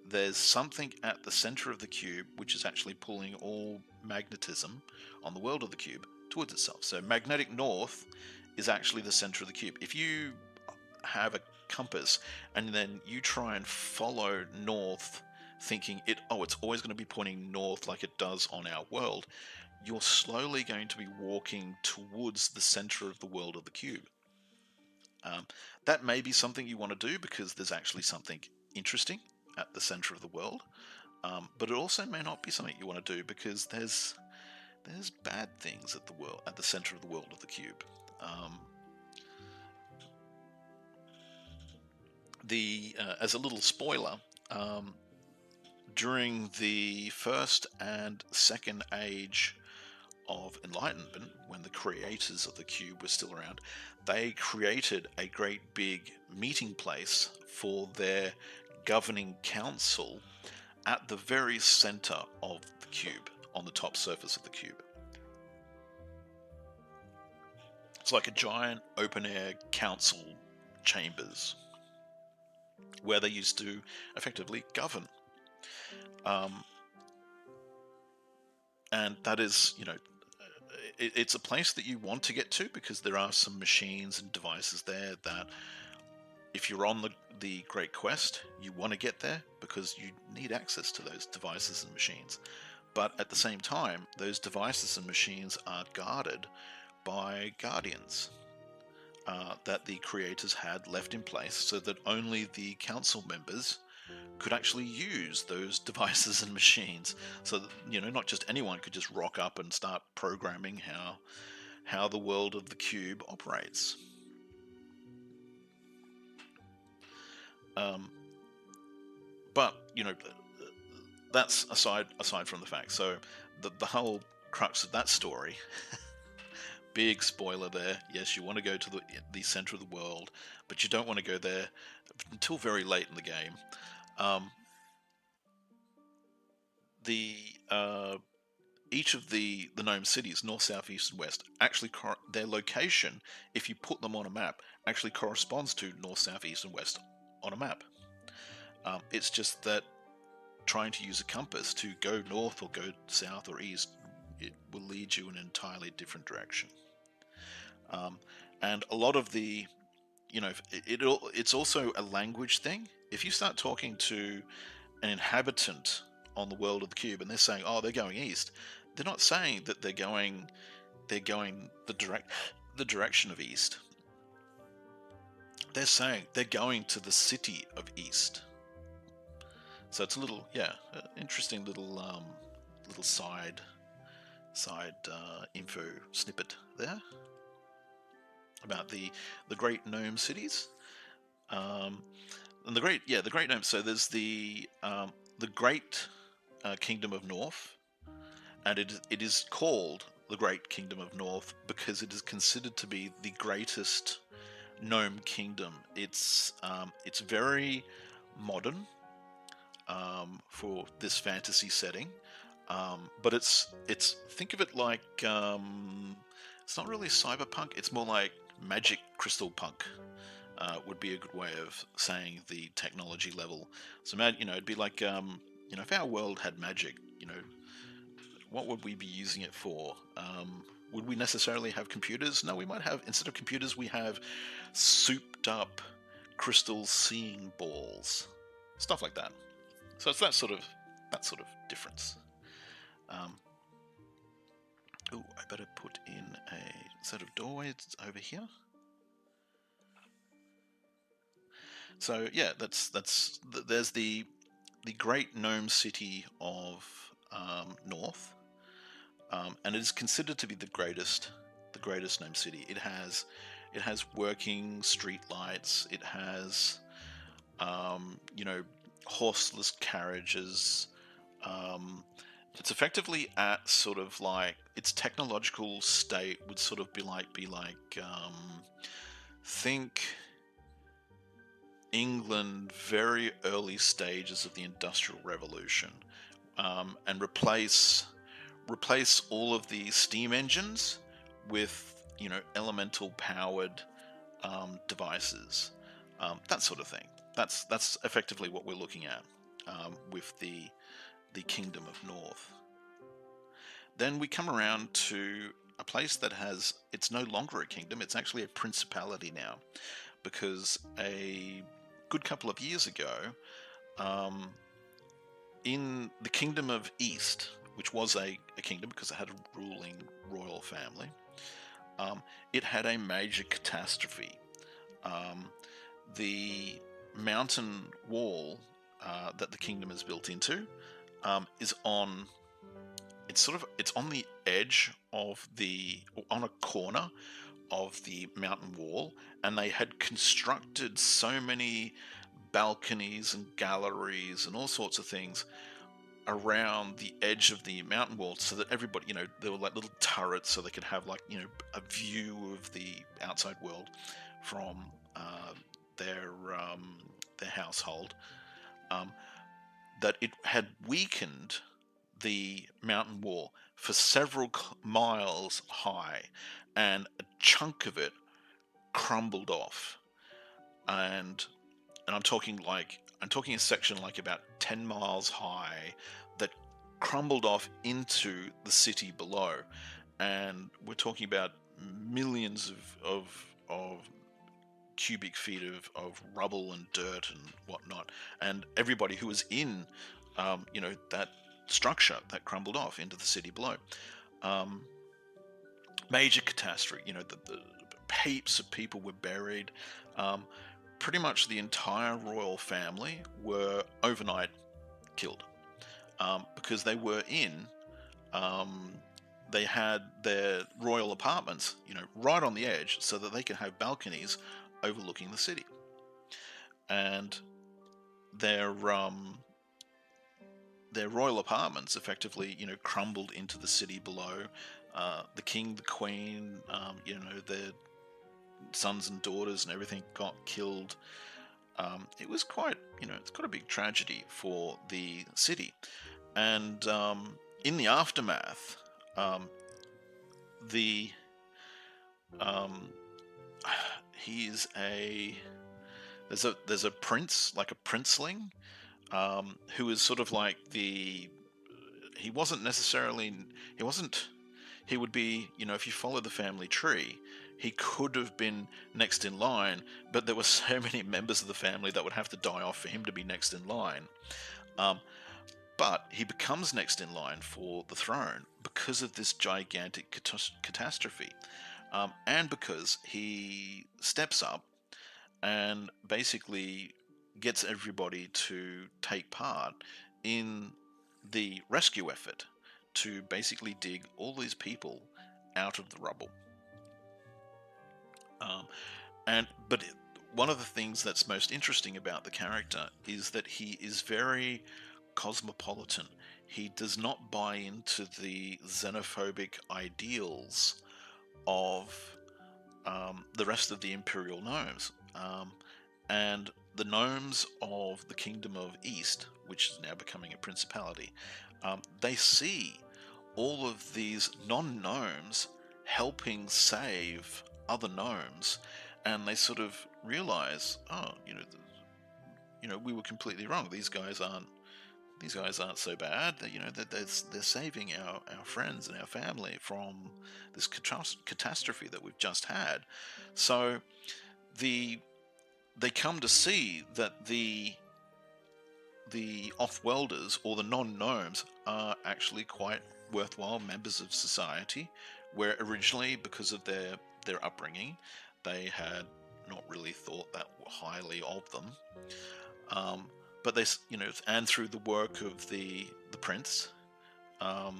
There's something at the center of the cube which is actually pulling all magnetism on the world of the cube towards itself. So magnetic north is actually the center of the cube. If you have a compass and then you try and follow north, thinking it's always going to be pointing north like it does on our world, you're slowly going to be walking towards the center of the world of the cube. That may be something you want to do because there's actually something interesting at the center of the world, but it also may not be something you want to do because there's bad things at the center of the world of the cube. As a little spoiler, during the first and second age of enlightenment, when the creators of the cube were still around, they created a great big meeting place for their governing council at the very center of the cube, on the top surface of the cube. It's like a giant open air council chambers where they used to effectively govern. And that is, it's a place that you want to get to because there are some machines and devices there that, if you're on the Great Quest, you want to get there because you need access to those devices and machines. But at the same time, those devices and machines are guarded by guardians that the creators had left in place so that only the council members could actually use those devices and machines. So that, not just anyone could just rock up and start programming how the world of the cube operates. But that's aside from the fact. So the whole crux of that story, big spoiler there. Yes, you want to go to the center of the world, but you don't want to go there until very late in the game. Each of the gnome cities, north, south, east, and west, actually their location, if you put them on a map, actually corresponds to north, south, east, and west on a map. It's just that trying to use a compass to go north or go south or east, it will lead you in an entirely different direction. And a lot of the, it's also a language thing. If you start talking to an inhabitant on the world of the cube and they're saying, oh, they're going east, they're not saying that they're going the direction of east. They're saying they're going to the city of East. So it's a little, interesting little side info snippet there about the great gnome cities. And the great gnome. So there's the great kingdom of North, and it is called the Great Kingdom of North because it is considered to be the greatest gnome kingdom. It's very modern for this fantasy setting, but it's think of it like it's not really cyberpunk. It's more like magic crystal punk. Would be a good way of saying the technology level. So, it'd be like, if our world had magic, what would we be using it for? Would we necessarily have computers? No, we might have, instead of computers, we have souped up crystal seeing balls, stuff like that. So it's that sort of difference. I better put in a set of doorways over here. So yeah, there's the great gnome city of North, and it is considered to be the greatest gnome city. It has working street lights. It has horseless carriages. It's effectively at sort of like its technological state would sort of be like think England, very early stages of the Industrial Revolution, and replace all of the steam engines with elemental powered devices, that sort of thing. That's effectively what we're looking at with the Kingdom of North. Then we come around to a place that it's no longer a kingdom, it's actually a principality now, because a good couple of years ago, in the Kingdom of East, which was a kingdom because it had a ruling royal family, it had a major catastrophe. The mountain wall that the kingdom is built into is on it's on the edge of on a corner of the mountain wall, and they had constructed so many balconies and galleries and all sorts of things around the edge of the mountain wall, so that everybody, there were like little turrets, so they could have like, a view of the outside world from their household. That it had weakened the mountain wall for several miles high, and a chunk of it crumbled off. And I'm talking a section like about 10 miles high that crumbled off into the city below. And we're talking about millions of cubic feet of rubble and dirt and whatnot. And everybody who was in, that structure that crumbled off into the city below. Major catastrophe. The heaps of people were buried. Pretty much the entire royal family were overnight killed, because they were they had their royal apartments, right on the edge, so that they could have balconies overlooking the city. And their royal apartments effectively, crumbled into the city below. The king, the queen, their sons and daughters and everything got killed. It was quite, it's got a big tragedy for the city. And in the aftermath, there's a prince, like a princeling, who is sort of like he would be, if you follow the family tree, he could have been next in line, but there were so many members of the family that would have to die off for him to be next in line. But he becomes next in line for the throne because of this gigantic catastrophe, and because he steps up and basically gets everybody to take part in the rescue effort to basically dig all these people out of the rubble. But one of the things that's most interesting about the character is that he is very cosmopolitan. He does not buy into the xenophobic ideals of the rest of the Imperial gnomes. And the gnomes of the Kingdom of East, which is now becoming a principality, they see all of these non-gnomes helping save other gnomes, and they sort of realize, we were completely wrong. These guys aren't so bad. They're saving our friends and our family from this catastrophe that we've just had. So they come to see that the off-worlders, or the non-gnomes, are actually quite worthwhile members of society, where originally, because of their upbringing, they had not really thought that highly of them. But they, and through the work of the prince, I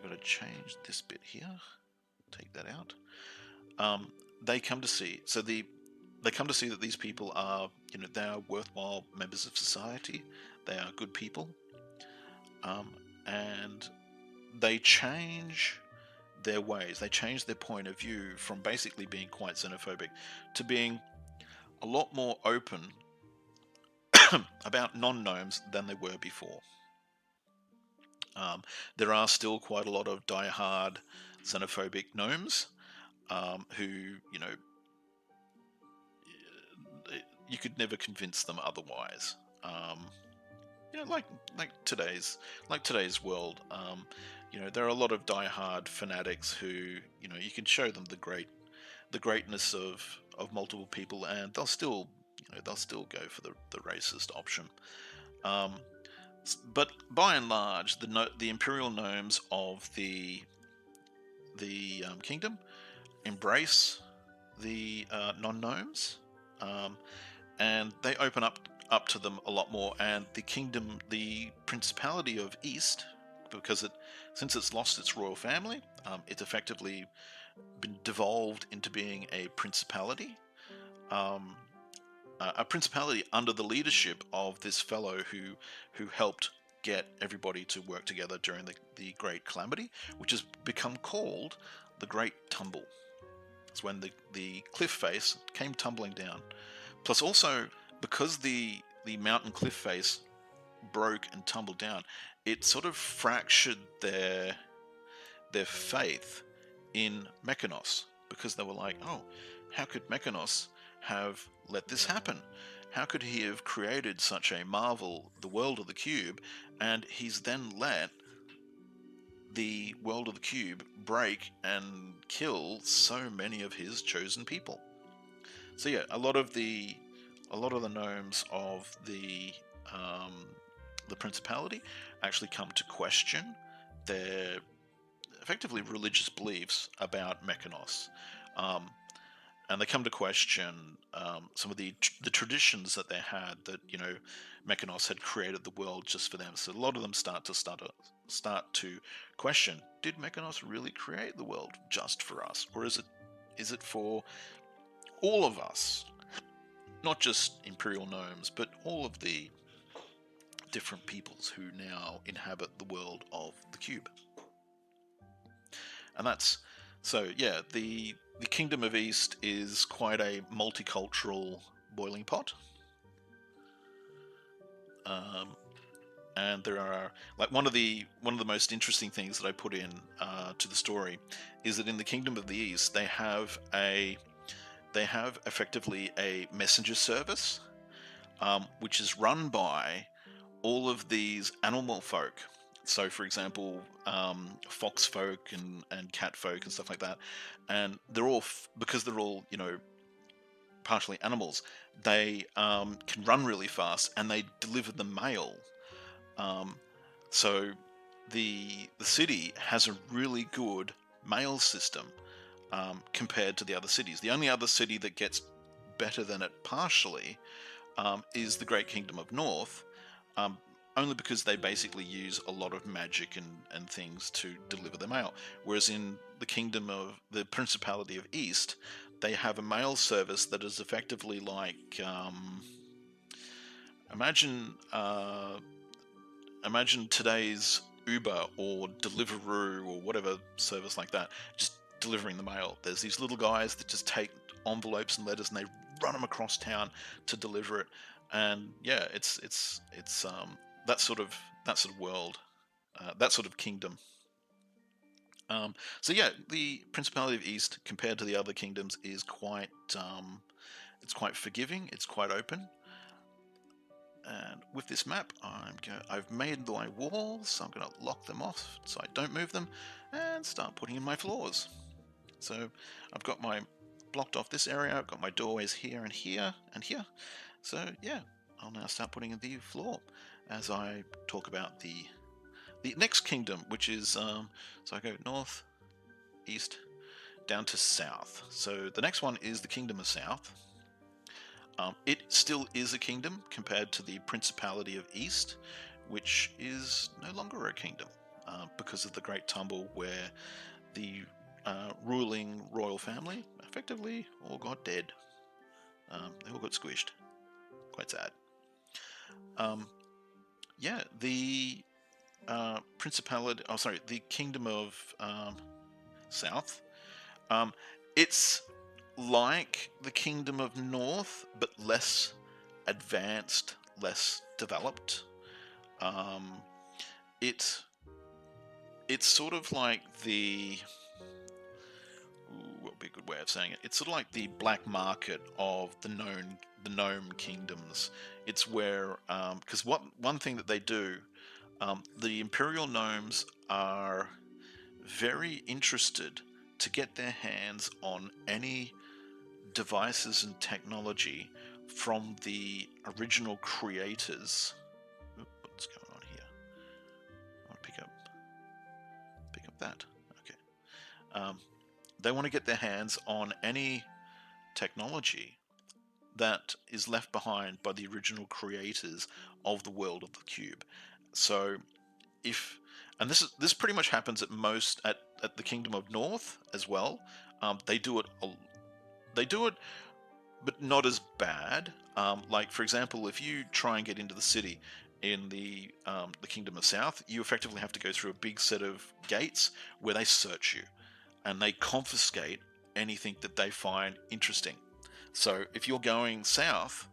got to change this bit here. Take that out. They come to see. So they come to see that these people are, they are worthwhile members of society. They are good people, and they change their ways. They change their point of view from basically being quite xenophobic to being a lot more open about non-gnomes than they were before. There are still quite a lot of die-hard xenophobic gnomes who, you could never convince them otherwise. Yeah, like today's world. There are a lot of diehard fanatics who, you can show them the greatness of multiple people, and they'll still go for the racist option. Um, but by and large, the imperial gnomes of the kingdom embrace the non-gnomes, um, and they open up to them a lot more. And the kingdom, the Principality of East, because since it's lost its royal family, it's effectively been devolved into being a principality. A principality under the leadership of this fellow who helped get everybody to work together during the Great Calamity, which has become called the Great Tumble. It's when the cliff face came tumbling down. Plus, also because the mountain cliff face broke and tumbled down, it sort of fractured their faith in Mechanos, because they were like, oh, how could Mechanos have let this happen? How could he have created such a marvel, the world of the cube, and he's then let the world of the cube break and kill so many of his chosen people? So yeah, a lot of the gnomes of the Principality actually come to question their effectively religious beliefs about Mechanos, and they come to question some of the traditions that they had, that Mechanos had created the world just for them. So a lot of them start to question: did Mechanos really create the world just for us, or is it for all of us? Not just Imperial Gnomes, but all of the different peoples who now inhabit the world of the cube. And that's so yeah, the Kingdom of East is quite a multicultural boiling pot. And there are, like, one of the most interesting things that I put in to the story is that in the Kingdom of the East they have effectively a messenger service, which is run by all of these animal folk. So, for example, fox folk and cat folk and stuff like that, and they're all because they're all partially animals. They can run really fast, and they deliver the mail. So the city has a really good mail system compared to the other cities. The only other city that gets better than it partially is the Great Kingdom of North, only because they basically use a lot of magic and things to deliver the mail. Whereas in the Kingdom of the Principality of East, they have a mail service that is effectively like imagine today's Uber or Deliveroo or whatever service like that, just delivering the mail. There's these little guys that just take envelopes and letters and they run them across town to deliver it. And yeah, it's that sort of world, that sort of kingdom. So yeah, the Principality of East, compared to the other kingdoms, is quite it's quite forgiving. It's quite open. And with this map, I've made my walls, so I'm going to lock them off so I don't move them, and start putting in my floors. So I've got my blocked off this area. I've got my doorways here and here and here. So yeah, I'll now start putting in the floor as I talk about the next kingdom, which is so I go north, east, down to south. So the next one is the Kingdom of South. It still is a kingdom compared to the Principality of East, which is no longer a kingdom because of the Great Tumble, where the ruling royal family effectively all got dead. They all got squished. Quite sad. Yeah, the Principality. Oh, sorry, the Kingdom of South. It's like the Kingdom of North, but less advanced, less developed. It's sort of like the... what would be a good way of saying it. It's sort of like the black market of the gnome kingdoms. It's where, because one thing that they do, the Imperial Gnomes are very interested to get their hands on any devices and technology from the original creators. What's going on here? I want to pick up that. Okay. They want to get their hands on any technology that is left behind by the original creators of the world of the cube. So and this pretty much happens at the Kingdom of North as well. They do it, but not as bad. Like for example, if you try and get into the city in the Kingdom of South, you effectively have to go through a big set of gates where they search you and they confiscate anything that they find interesting. So if you're going south,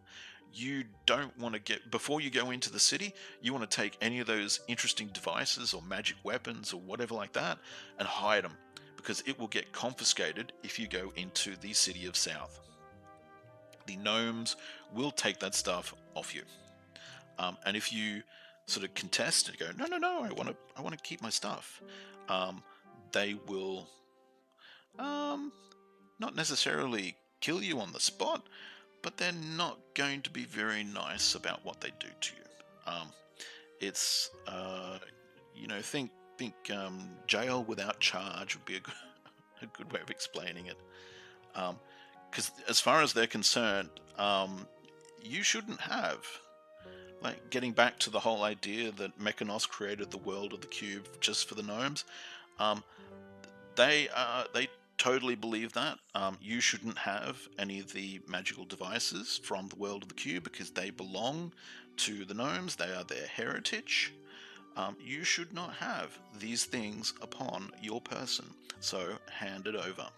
you don't want to before you go into the city, you want to take any of those interesting devices or magic weapons or whatever like that and hide them, because it will get confiscated if you go into the city of South. The gnomes will take that stuff off you, and if you sort of contest and go, no, I want to keep my stuff, they will not necessarily kill you on the spot, but they're not going to be very nice about what they do to you. It's think jail without charge would be a good way of explaining it. Because as far as they're concerned, you shouldn't have, like, getting back to the whole idea that Mechanos created the world of the cube just for the gnomes. They totally believe that. You shouldn't have any of the magical devices from the world of the cube because they belong to the gnomes. They are their heritage. You should not have these things upon your person, so hand it over.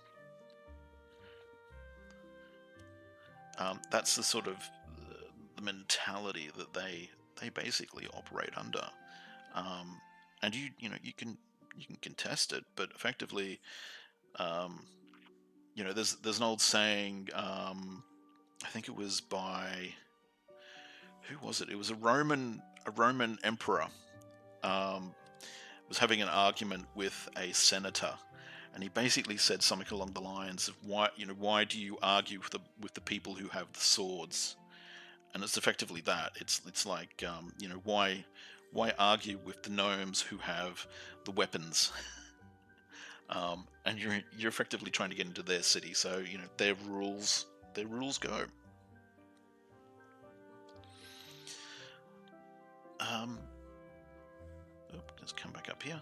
That's the sort of the mentality that they basically operate under. And you can contest it, but effectively, there's an old saying. I think it was by, who was it? It was a Roman emperor. Was having an argument with a senator, and he basically said something along the lines of, why do you argue with the people who have the swords? And it's effectively that. It's like, why argue with the gnomes who have the weapons? And you're effectively trying to get into their city, so their rules go. Let's come back up here.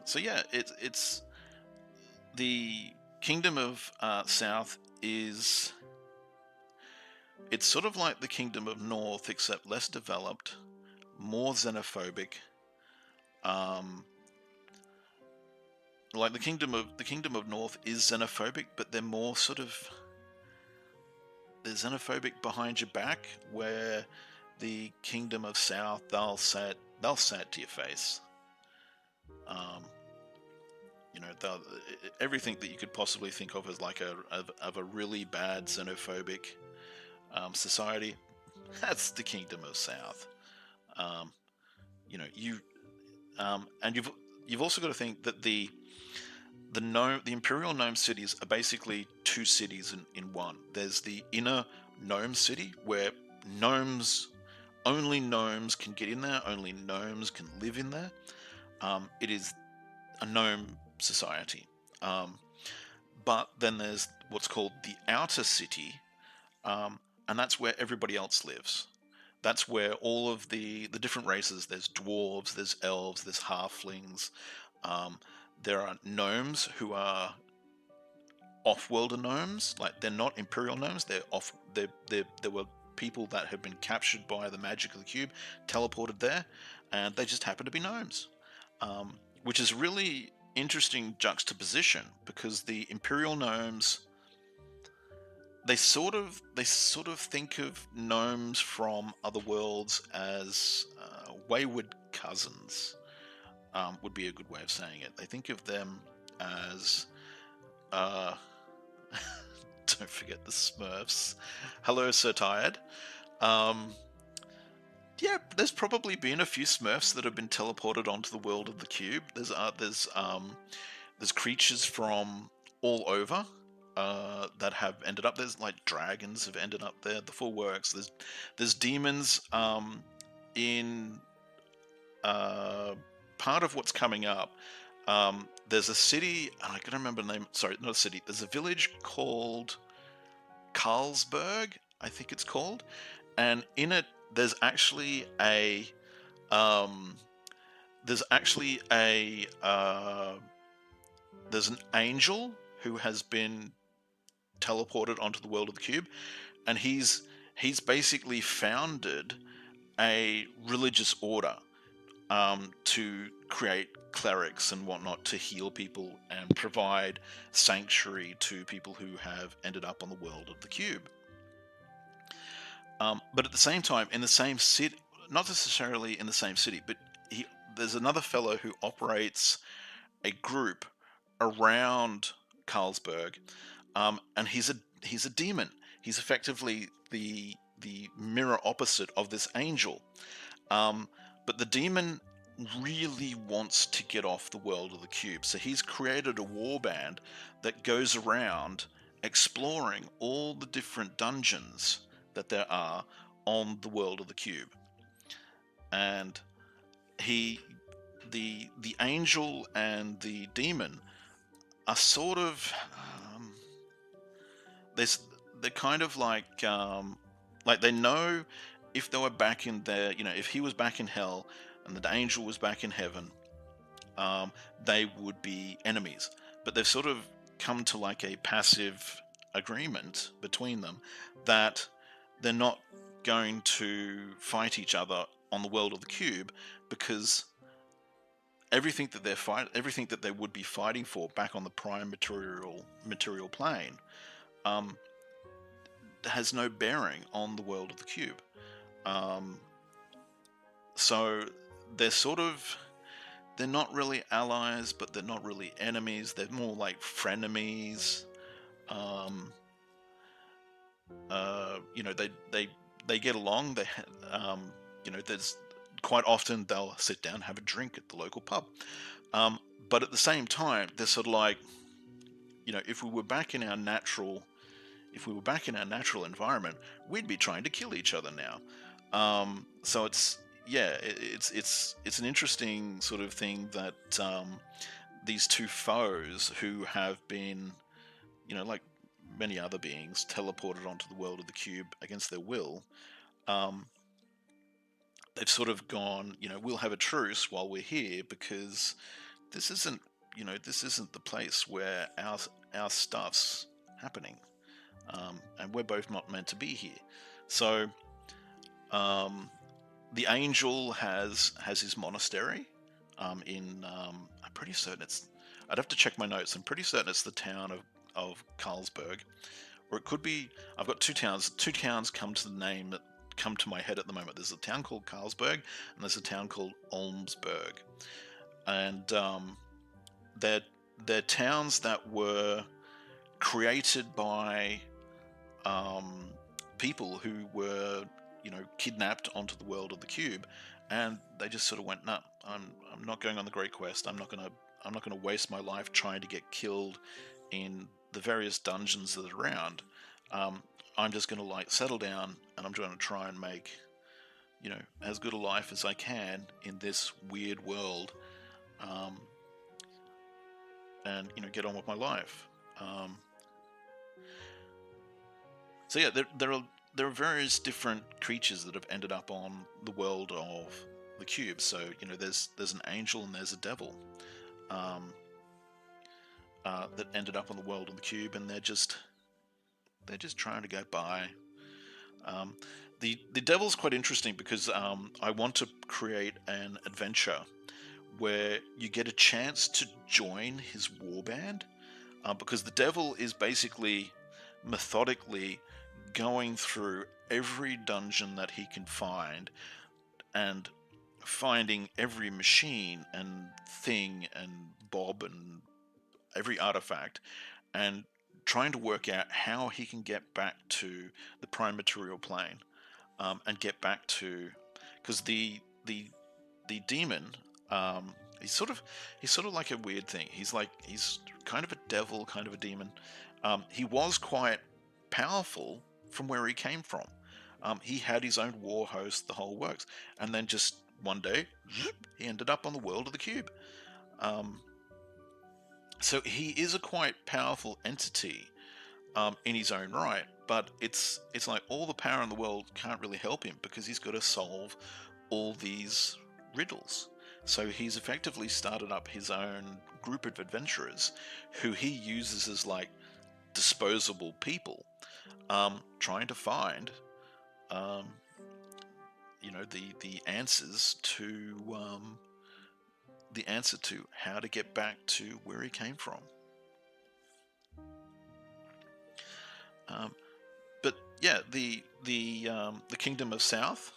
So yeah, it's the Kingdom of South is. It's sort of like the Kingdom of North, except less developed, more xenophobic. Like the Kingdom of North is xenophobic, but they're more sort of, they're xenophobic behind your back, where the Kingdom of South, they'll say it to your face. Everything that you could possibly think of as like a really bad xenophobic society, that's the Kingdom of South. And you've also got to think that the Imperial Gnome cities are basically two cities in one. There's the inner Gnome city, where only gnomes can get in there, only gnomes can live in there. It is a gnome society. But then there's what's called the outer city, and that's where everybody else lives. That's where all of the different races, there's dwarves, there's elves, there's halflings. There are gnomes who are off-worlder gnomes, like they're not imperial gnomes. There were people that had been captured by the magic of the cube, teleported there, and they just happen to be gnomes, which is really interesting juxtaposition, because the imperial gnomes, they sort of think of gnomes from other worlds as wayward cousins. Would be a good way of saying it. They think of them as Don't forget the Smurfs. Hello, Sir Tired. Yeah, there's probably been a few Smurfs that have been teleported onto the world of the cube. There's creatures from all over that have ended up. There's like dragons have ended up there. The full works. There's demons in part of what's coming up. There's a city, and I can't remember the name. Sorry, not a city. There's a village called Carlsberg, I think it's called, and in it there's actually a there's an angel who has been teleported onto the world of the cube, and he's basically founded a religious order to create clerics and whatnot to heal people and provide sanctuary to people who have ended up on the world of the cube. But at the same time, in the same city, not necessarily in the same city, but there's another fellow who operates a group around Carlsberg, and he's a demon. He's effectively the mirror opposite of this angel. But the demon really wants to get off the world of the cube, so he's created a warband that goes around exploring all the different dungeons that there are on the world of the cube. And the angel and the demon are sort of they're kind of like they know if they were back in there, if he was back in hell and the angel was back in heaven, they would be enemies. But they've sort of come to like a passive agreement between them that they're not going to fight each other on the world of the cube, because everything that they would be fighting for back on the prime material plane has no bearing on the world of the cube. So they're not really allies, but they're not really enemies. They're more like frenemies. They get along. There's quite often they'll sit down and have a drink at the local pub. But at the same time, they're sort of like, if we were back in our natural environment, we'd be trying to kill each other now. So it's an interesting sort of thing that these two foes who have been, like many other beings, teleported onto the world of the cube against their will. They've sort of gone, we'll have a truce while we're here, because this isn't the place where our stuff's happening, and we're both not meant to be here. So the angel has his monastery in I'm pretty certain I'd have to check my notes. I'm pretty certain it's the town of Carlsberg, or it could be. I've got two towns. Two towns come to my head at the moment. There's a town called Carlsberg, and there's a town called Olmsberg, and they're towns that were created by people who were kidnapped onto the world of the cube, and they just sort of went, nah, I'm not going on the Great Quest. I'm not gonna waste my life trying to get killed in the various dungeons that are around. I'm just going to settle down, and I'm going to try and make as good a life as I can in this weird world, and get on with my life. So yeah, there are various different creatures that have ended up on the world of the cube. So there's an angel and there's a devil that ended up on the world of the cube, and they're just trying to get by. The devil's quite interesting because I want to create an adventure where you get a chance to join his warband, because the devil is basically methodically going through every dungeon that he can find and finding every machine and thing and bob and every artifact, and trying to work out how he can get back to the prime material plane, and get back to, because the demon, he's sort of like a weird thing. He's kind of a devil, kind of a demon. He was quite powerful from where he came from. He had his own war host, the whole works, and then just one day, he ended up on the world of the cube. So he is a quite powerful entity in his own right, but it's like all the power in the world can't really help him because he's got to solve all these riddles. So he's effectively started up his own group of adventurers who he uses as like disposable people, trying to find the answers to the answer to how to get back to where he came from. But yeah, the Kingdom of South,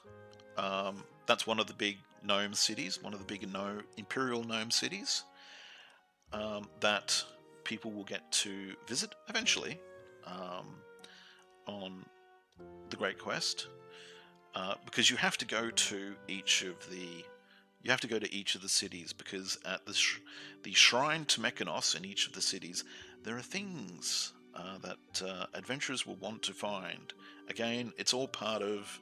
that's one of the big gnome cities, one of the big imperial gnome cities, that people will get to visit eventually on the Great Quest, because you have to go to each of the cities, because at the shrine to Mechanos in each of the cities, there are things that adventurers will want to find. Again, it's all part of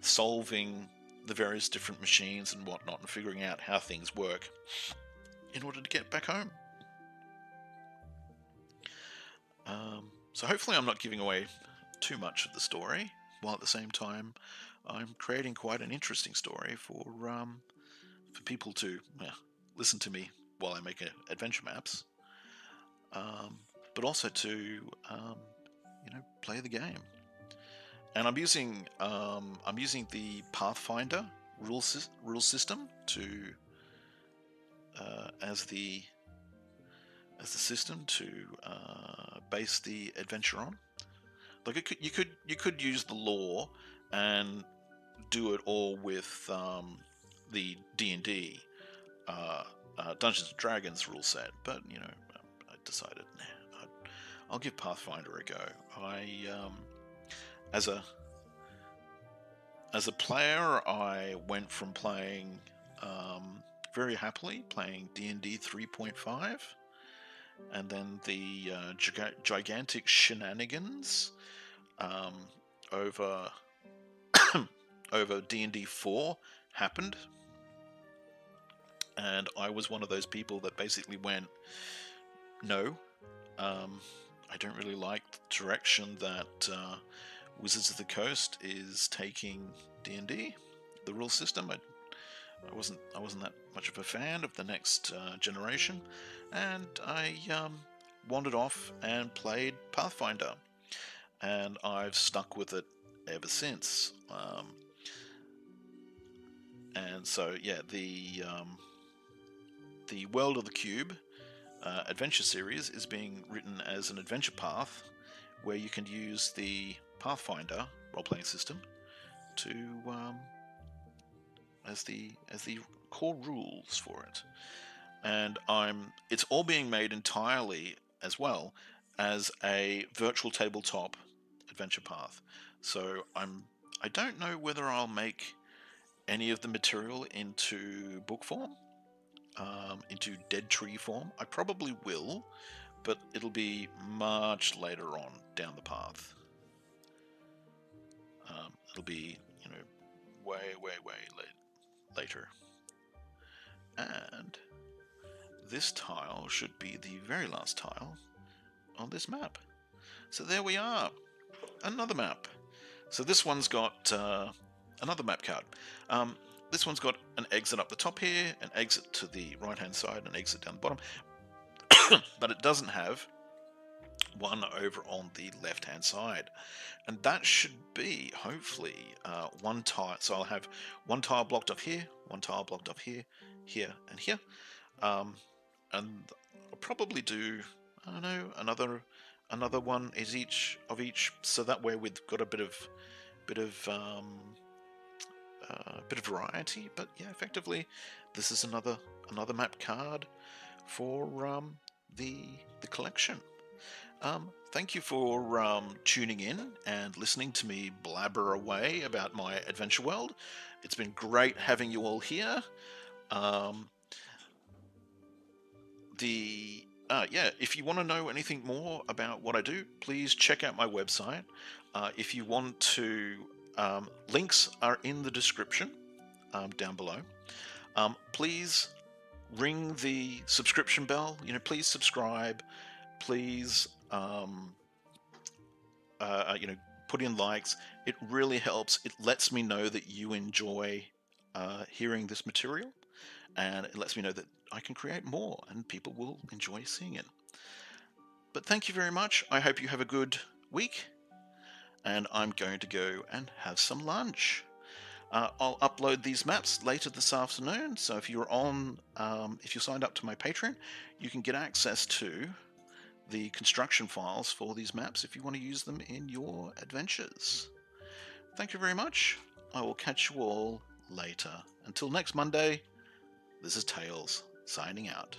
solving the various different machines and whatnot, and figuring out how things work in order to get back home. So hopefully I'm not giving away too much of the story, while at the same time I'm creating quite an interesting story for people to listen to me while I make adventure maps, but also to play the game. And I'm using the Pathfinder rule system to as the system to base the adventure on. Like you could use the lore and do it all with the D&D Dungeons and Dragons rule set, but I decided I'll give Pathfinder a go. As a player, I went from playing very happily playing D&D 3.5, and then the gigantic shenanigans over D&D 4 happened, and I was one of those people that basically went, no, I don't really like the direction that Wizards of the Coast is taking D&D, the rule system. I wasn't that much of a fan of the next generation, and I wandered off and played Pathfinder, and I've stuck with it ever since. And so yeah, the World of the Cube adventure series is being written as an adventure path, where you can use the Pathfinder role-playing system to as the core rules for it. And it's all being made entirely as well as a virtual tabletop adventure path. So I don't know whether I'll make any of the material into book form, into dead tree form. I probably will, but it'll be much later on down the path. It'll be way later. And this tile should be the very last tile on this map. So there we are, another map. So this one's got another map card. This one's got an exit up the top here, an exit to the right hand side, an exit down the bottom, but it doesn't have one over on the left hand side, and that should be hopefully one tile. So I'll have one tile blocked up here, one tile blocked up here, here and here, and I'll probably do, I don't know, another one is each, so that way we've got a bit of variety. But yeah, effectively this is another map card for the collection. Thank you for tuning in and listening to me blabber away about my adventure world. It's been great having you all here. Um, if you want to know anything more about what I do, please check out my website. If you want to, links are in the description down below. Please ring the subscription bell. Please subscribe. Please, put in likes. It really helps. It lets me know that you enjoy hearing this material, and it lets me know that I can create more and people will enjoy seeing it. But thank you very much. I hope you have a good week, and I'm going to go and have some lunch. I'll upload these maps later this afternoon, so if you're if you signed up to my Patreon, you can get access to the construction files for these maps if you want to use them in your adventures. Thank you very much. I will catch you all later. Until next Monday, this is Tailz, signing out.